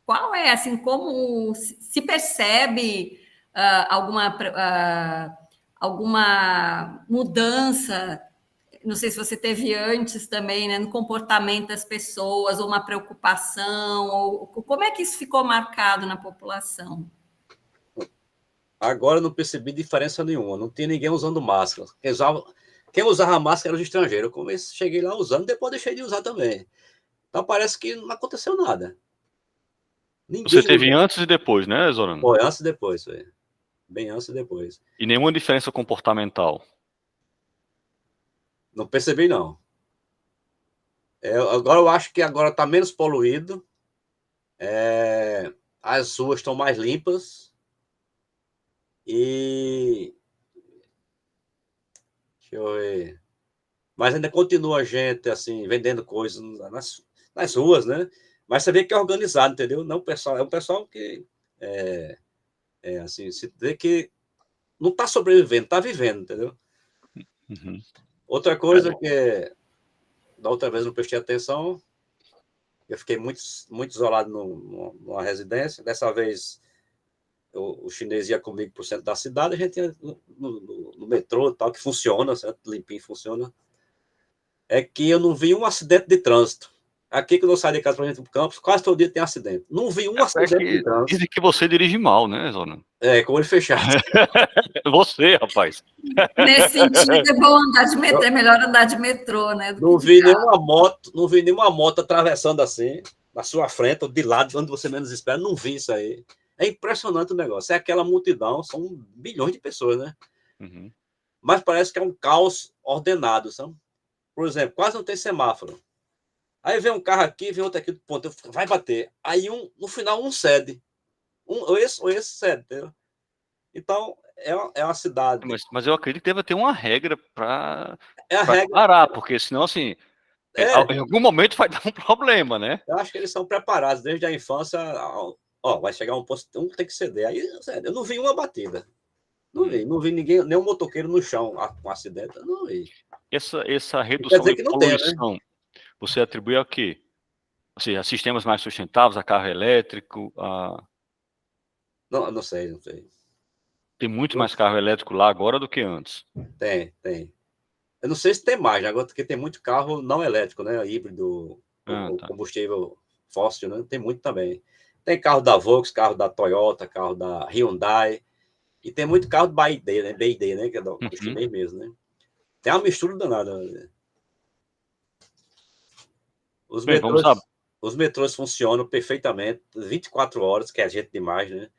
qual é, assim, como se percebe alguma mudança, não sei se você teve antes também, né, no comportamento das pessoas, ou uma preocupação, ou como é que isso ficou marcado na população? Agora eu não percebi diferença nenhuma, não tinha ninguém usando máscara. Quem usava máscara era os estrangeiros. Como eu cheguei lá usando, depois deixei de usar também. Então parece que não aconteceu nada. Você teve antes e depois, né, Zorano? Foi, antes e depois, foi. Bem antes e depois. E nenhuma diferença comportamental? Não percebi, não. Agora eu acho que agora está menos poluído. As ruas estão mais limpas. E... Deixa eu ver. Mas ainda continua gente, assim, vendendo coisas nas ruas, né? Mas você vê que é organizado, entendeu? Não, é um pessoal que... assim, você vê que não está sobrevivendo, está vivendo, entendeu? Uhum. Outra coisa que da outra vez não prestei atenção, eu fiquei muito, muito isolado numa residência. Dessa vez o chinês ia comigo para o centro da cidade, a gente ia no metrô, tal, que funciona, certo? Limpinho, funciona. É que eu não vi um acidente de trânsito. Aqui, quando eu saio de casa para gente pro campus, quase todo dia tem acidente. Não vi um acidente de trânsito. Dizem que você dirige mal, né, Zorano? Com o olho fechado. Você, rapaz. Nesse sentido, é bom andar de metrô, é melhor andar de metrô, né? Não vi nenhuma moto atravessando assim, na sua frente, ou de lado, onde você menos espera. Não vi isso aí. É impressionante o negócio. É aquela multidão, são bilhões de pessoas, né? Uhum. Mas parece que é um caos ordenado, sabe? Por exemplo, quase não tem semáforo. Aí vem um carro aqui, vem outro aqui do ponto, vai bater. Aí no final um cede. Esse cede, entendeu? Então, é uma cidade. Mas eu acredito que deve ter uma regra para regra... parar, porque senão, assim, em algum momento vai dar um problema, né? Eu acho que eles são preparados desde a infância. Vai chegar um posto, um tem que ceder. Aí, eu não vi uma batida. Não vi ninguém, nenhum motoqueiro no chão com acidente. Não vi. Essa redução de poluição, né? Você atribui a quê? Assim, a sistemas mais sustentáveis, a carro elétrico, Não sei. Tem muito mais carro elétrico lá agora do que antes. Tem. Eu não sei se tem mais, agora porque tem muito carro não elétrico, né? Híbrido, combustível fóssil, né? Tem muito também. Tem carro da Volkswagen, carro da Toyota, carro da Hyundai. E tem muito carro do BYD, né? BYD, né? Que é do chinês mesmo, né? Tem uma mistura danada. Né? Os metrôs funcionam perfeitamente, 24 horas, que é gente demais, né?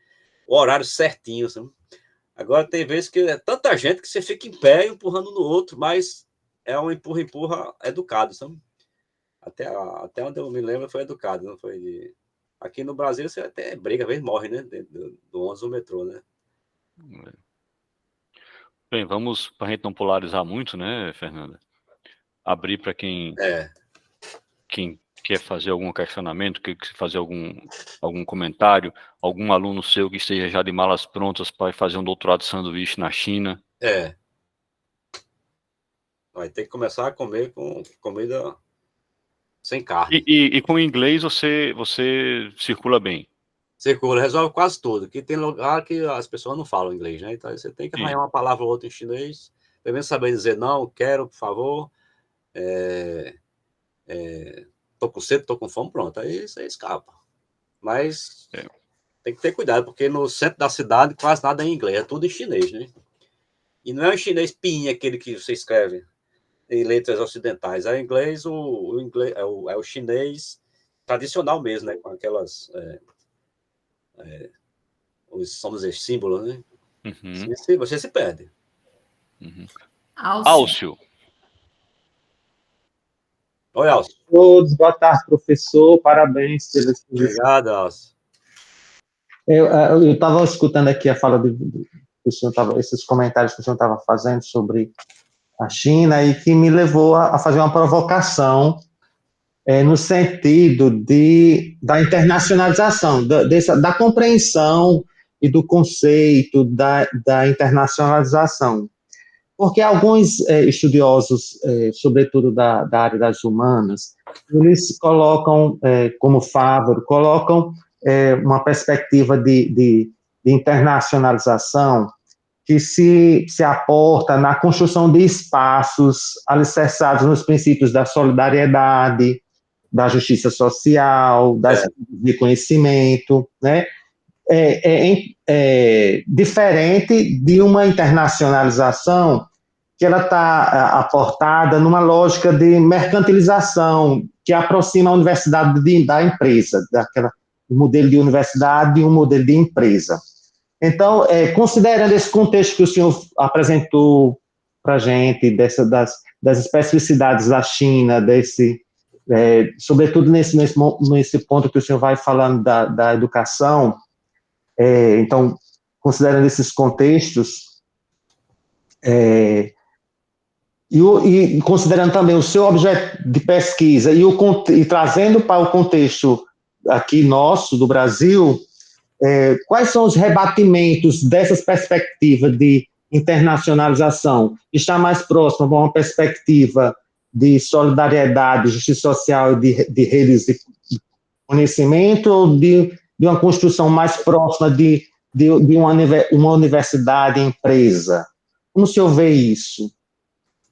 O horário certinho, sabe? Agora tem vezes que é tanta gente que você fica em pé empurrando no outro, mas é um empurra educado, sabe? Até onde eu me lembro foi educado, não foi de... Aqui no Brasil você até briga, às vezes morre, né? Do ônibus do metrô, né? Bem, vamos, para a gente não polarizar muito, né, Fernanda? Abrir para quem quer fazer algum questionamento, quer fazer algum comentário, algum aluno seu que esteja já de malas prontas para fazer um doutorado de sanduíche na China. Vai ter que começar a comer com comida sem carne. E com inglês você circula bem? Circula, resolve quase tudo. Que tem lugar que as pessoas não falam inglês, né? Então você tem que arranhar uma palavra ou outra em chinês, pelo menos saber dizer não, quero, por favor. Tô com sede, tô com fome, pronto. Aí você escapa. Mas tem que ter cuidado, porque no centro da cidade quase nada é em inglês, é tudo em chinês, né? E não é o chinês pinha, aquele que você escreve em letras ocidentais. É inglês, o inglês é o chinês tradicional mesmo, né? Com aquelas... somos os símbolos, né? Você se perde. Álcio. Oi, Álcio. Todos, boa tarde, professor. Parabéns pela exposição. Obrigado, Álcio. Eu estava escutando aqui a fala esses comentários que o senhor estava fazendo sobre a China e que me levou a fazer uma provocação no sentido da internacionalização, da compreensão e do conceito da internacionalização. Porque alguns estudiosos, sobretudo da área das humanas, eles colocam, como Fávaro, uma perspectiva de internacionalização que se aporta na construção de espaços alicerçados nos princípios da solidariedade, da justiça social, de conhecimento, né? Diferente de uma internacionalização que ela está aportada numa lógica de mercantilização que aproxima a universidade da empresa, um modelo de universidade e um modelo de empresa. Então, considerando esse contexto que o senhor apresentou para a gente, das especificidades da China, sobretudo nesse ponto que o senhor vai falando da educação, então, considerando esses contextos, e considerando também o seu objeto de pesquisa e trazendo para o contexto aqui nosso, do Brasil, quais são os rebatimentos dessas perspectivas de internacionalização? Está mais próximo de uma perspectiva de solidariedade, justiça social e de redes de conhecimento, ou de uma construção mais próxima de uma universidade, empresa? Como o senhor vê isso,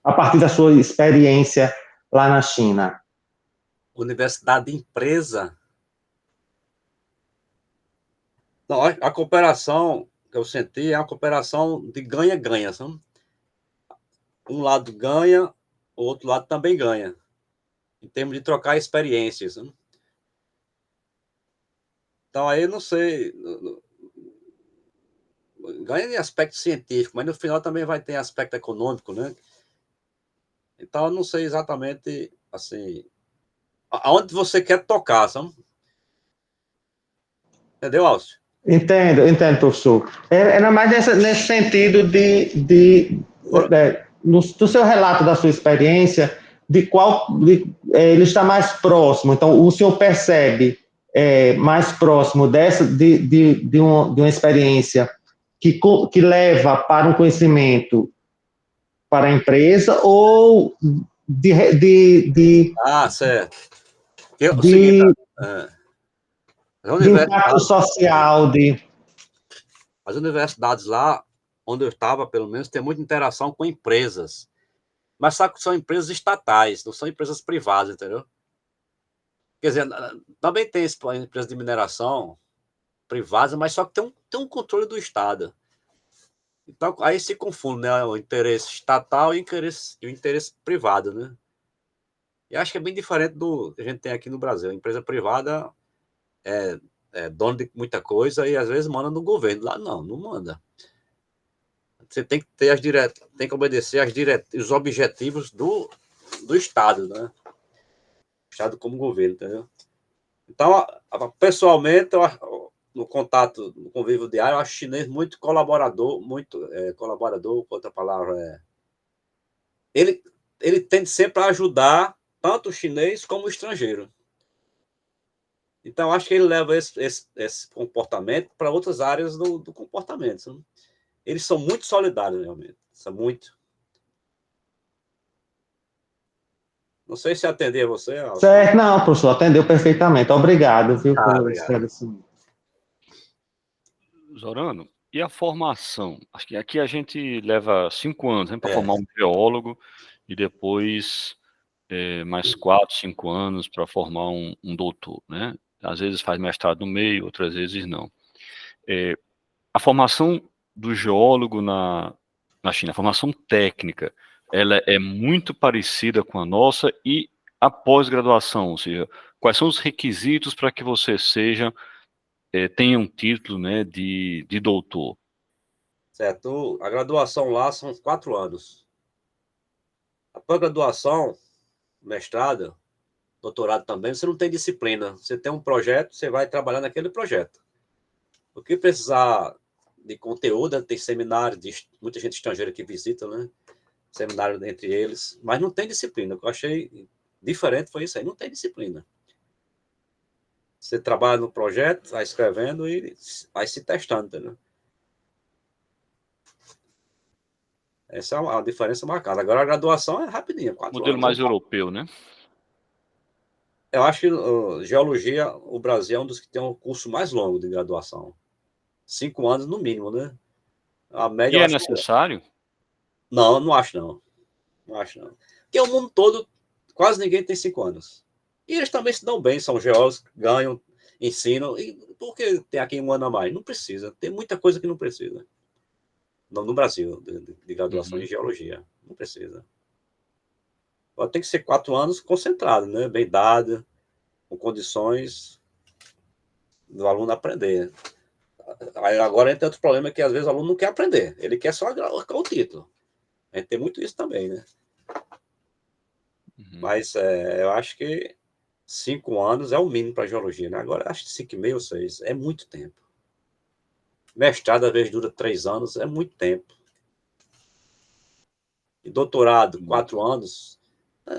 a partir da sua experiência lá na China? Universidade empresa? Não, a cooperação que eu senti é uma cooperação de ganha-ganha, sabe? Um lado ganha, o outro lado também ganha, em termos de trocar experiências, sabe? Então, aí, não sei, ganha em aspecto científico, mas no final também vai ter aspecto econômico, né? Então, eu não sei exatamente, assim, aonde você quer tocar, sabe? Entendeu, Alcio? Entendo, professor. Era mais nesse sentido do seu relato da sua experiência, ele está mais próximo. Então, o senhor percebe mais próximo de uma experiência que leva para um conhecimento para a empresa, ou Certo. O de seguinte, impacto social, as universidades lá, onde eu estava, pelo menos, tem muita interação com empresas. Mas sabe que são empresas estatais, não são empresas privadas, entendeu? Quer dizer, também tem empresas de mineração privadas, mas só que tem um controle do Estado. Então, aí se confunde, né, o interesse estatal e o interesse privado, né? E acho que é bem diferente do que a gente tem aqui no Brasil. A empresa privada é dono de muita coisa e às vezes manda no governo. Lá não manda. Você tem que ter tem que obedecer os objetivos do Estado, né? Estado como governo, entendeu? Então, pessoalmente, no contato, no convívio diário, eu acho o chinês muito colaborador, outra palavra ele tende sempre a ajudar tanto o chinês como o estrangeiro. Então, acho que ele leva esse comportamento para outras áreas do comportamento. Né? Eles são muito solidários, realmente. São muito. Não sei se atender a você, Alcio. Certo, não, professor, atendeu perfeitamente. Obrigado, viu, pelo esclarecimento. Zorano, e a formação? Acho que aqui a gente leva 5 anos, né, para formar um geólogo, e depois mais 4, 5 anos para formar um doutor, né? Às vezes faz mestrado no meio, outras vezes não. A formação do geólogo na China, a formação técnica, ela é muito parecida com a nossa, e a pós-graduação, ou seja, quais são os requisitos para que você tenha um título, né, de doutor? Certo. A graduação lá são 4 anos. A pós-graduação, mestrado, doutorado também, você não tem disciplina. Você tem um projeto, você vai trabalhar naquele projeto. O que precisar de conteúdo, tem seminário, muita gente estrangeira que visita, né? Seminário entre eles, mas não tem disciplina. O que eu achei diferente foi isso aí, não tem disciplina. Você trabalha no projeto, vai escrevendo e vai se testando, entendeu? Essa é uma diferença marcada. Agora a graduação é rapidinho, 4 anos. Modelo mais europeu, né? Eu acho que geologia, o Brasil é um dos que tem um curso mais longo de graduação. 5 anos no mínimo, né? A média, E é necessário? Não, não acho não. Não acho não. Porque o mundo todo, quase ninguém tem 5 anos. E eles também se dão bem, são geólogos, ganham, ensinam. E por que tem aqui 1 ano a mais? Não precisa. Tem muita coisa que não precisa. No Brasil, de graduação em geologia. Não precisa. Tem que ser 4 anos concentrado, né? Bem dado, com condições. do aluno aprender. Aí agora entra outro problema, que às vezes o aluno não quer aprender, ele quer só o título. A gente tem muito isso também, né? Mas eu acho que 5 anos é o mínimo para geologia, né? Agora acho que 5,5 ou 6 é muito tempo. Mestrado às vezes dura 3 anos, é muito tempo. E doutorado, 4 anos,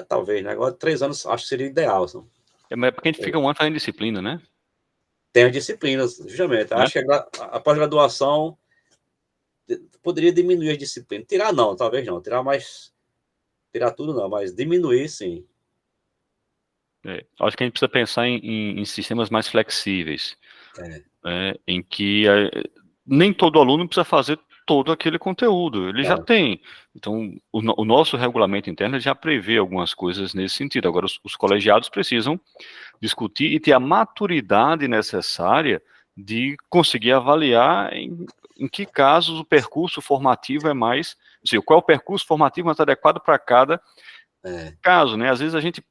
talvez, né? Agora 3 anos acho que seria ideal. Mas é porque a gente fica um ano fazendo disciplina, né? Tem as disciplinas, justamente. Acho que a pós-graduação poderia diminuir as disciplinas. Tirar não, talvez não. Tirar tudo não, mas diminuir sim. Acho que a gente precisa pensar em sistemas mais flexíveis, em que nem todo aluno precisa fazer todo aquele conteúdo, ele já tem. Então, o nosso regulamento interno já prevê algumas coisas nesse sentido. Agora, os colegiados precisam discutir e ter a maturidade necessária de conseguir avaliar em que casos o percurso formativo é mais... Ou seja, qual é o percurso formativo mais adequado para cada caso, né? Às vezes a gente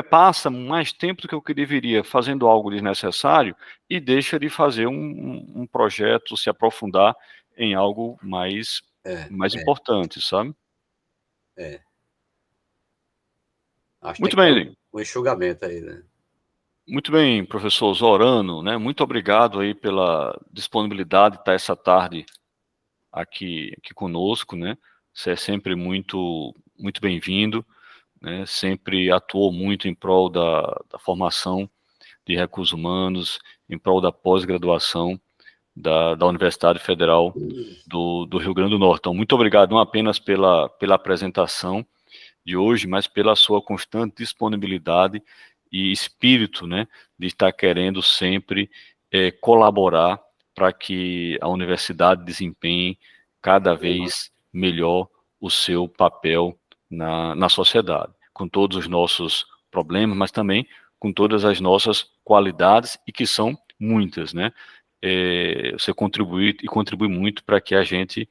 passa mais tempo do que o que deveria fazendo algo desnecessário e deixa de fazer um projeto, se aprofundar em algo mais importante, sabe? Acho Muito que tem bem. um enxugamento aí, né? Muito bem, professor Zorano, né? Muito obrigado aí pela disponibilidade de estar essa tarde aqui conosco, né? Você é sempre muito bem-vindo, né? Sempre atuou muito em prol da formação de recursos humanos, em prol da pós-graduação da Universidade Federal do Rio Grande do Norte. Então, muito obrigado não apenas pela apresentação de hoje, mas pela sua constante disponibilidade e espírito, né, de estar querendo sempre colaborar para que a universidade desempenhe cada vez melhor o seu papel na sociedade, com todos os nossos problemas, mas também com todas as nossas qualidades, e que são muitas, né? Você contribui muito para que a gente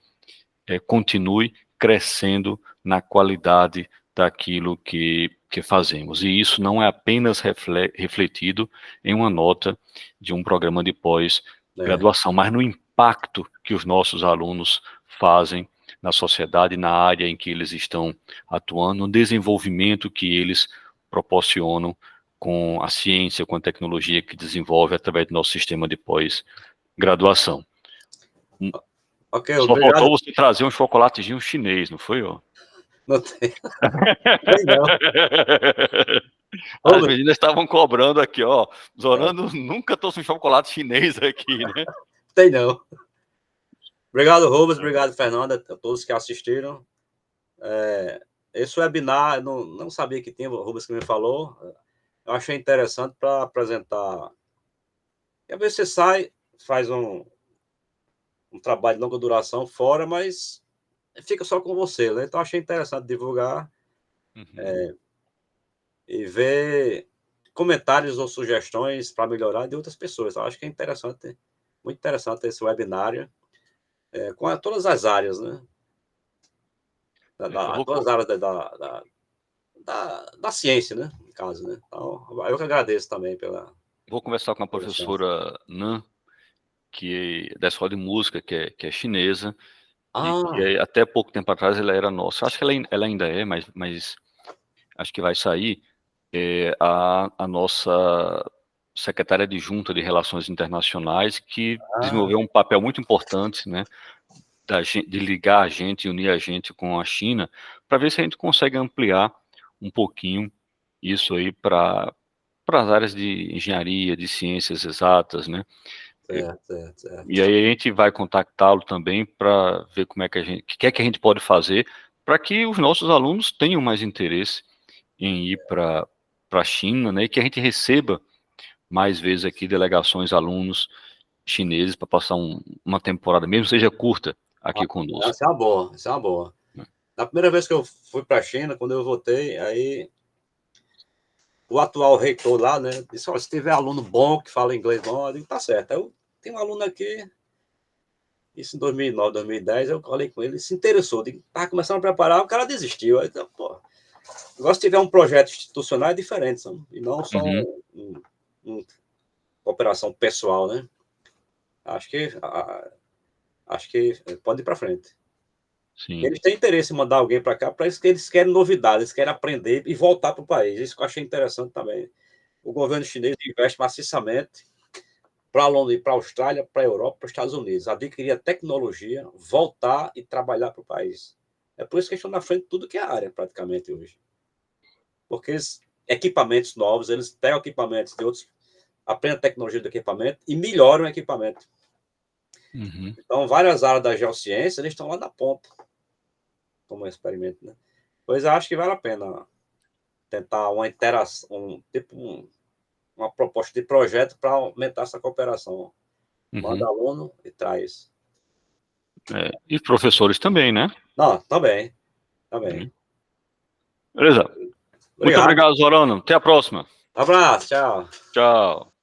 continue crescendo na qualidade daquilo que fazemos. E isso não é apenas refletido em uma nota de um programa de pós-graduação, mas no impacto que os nossos alunos fazem na sociedade, na área em que eles estão atuando, no desenvolvimento que eles proporcionam com a ciência, com a tecnologia que desenvolve através do nosso sistema de pós-graduação. Ok, Só obrigado. faltou você trazer um chocolatezinho chinês, não foi, ó? Não tem. Tem não. As meninas estavam cobrando aqui, ó. Zorano nunca trouxe um chocolate chinês aqui, né? Tem não. Obrigado, Rubens. Obrigado, Fernanda, a todos que assistiram. Esse webinar, eu não sabia que tinha, o Rubens que me falou. Eu achei interessante para apresentar. E às vezes você sai, faz um trabalho de longa duração fora, mas fica só com você, né? Então achei interessante divulgar e ver comentários ou sugestões para melhorar de outras pessoas. Eu acho que é interessante, muito interessante esse webinário, com todas as áreas, né? Todas as áreas da ciência, né? No caso, né? Então, eu que agradeço também pela... Vou conversar com a professora Nan, que é da escola de música, que é chinesa, e que até pouco tempo atrás ela era nossa. Acho que ela ainda é, mas acho que vai sair a nossa secretária adjunta de Relações Internacionais, que desenvolveu um papel muito importante, né, de ligar a gente, unir a gente com a China, para ver se a gente consegue ampliar um pouquinho isso aí para as áreas de engenharia, de ciências exatas, né? Certo. E aí a gente vai contactá-lo também para ver como é que o que é que a gente pode fazer para que os nossos alunos tenham mais interesse em ir para a China, né? E que a gente receba mais vezes aqui delegações, alunos chineses para passar uma temporada, mesmo seja curta, aqui conosco. Essa é uma boa. Na primeira vez que eu fui para a China, quando eu voltei, aí o atual reitor lá, né, disse, se tiver aluno bom, que fala inglês bom, eu digo, tá certo. Aí eu tenho um aluno aqui, isso em 2009, 2010, eu falei com ele, ele se interessou, digo, tava começando a preparar, o cara desistiu. Aí, então, pô, se tiver um projeto institucional é diferente, sabe? E não só cooperação pessoal, né? Acho que pode ir para frente. Sim. Eles têm interesse em mandar alguém para cá, para isso que eles querem novidades, eles querem aprender e voltar para o país. Isso que eu achei interessante também. O governo chinês investe maciçamente para Londres, para a Austrália, para a Europa, para os Estados Unidos, adquirir a tecnologia, voltar e trabalhar para o país. É por isso que eles estão na frente de tudo que é área, praticamente, hoje. Porque equipamentos novos, eles pegam equipamentos de outros, aprendem a tecnologia do equipamento e melhoram o equipamento. Uhum. Então, várias áreas da geociência, eles estão lá na ponta, como experimento, né? Pois eu acho que vale a pena tentar uma interação, uma proposta de projeto para aumentar essa cooperação. Manda aluno e traz. E professores também, né? Não, também. Também. Beleza. Muito obrigado, Zorano. Até a próxima. Um abraço, tchau. Tchau.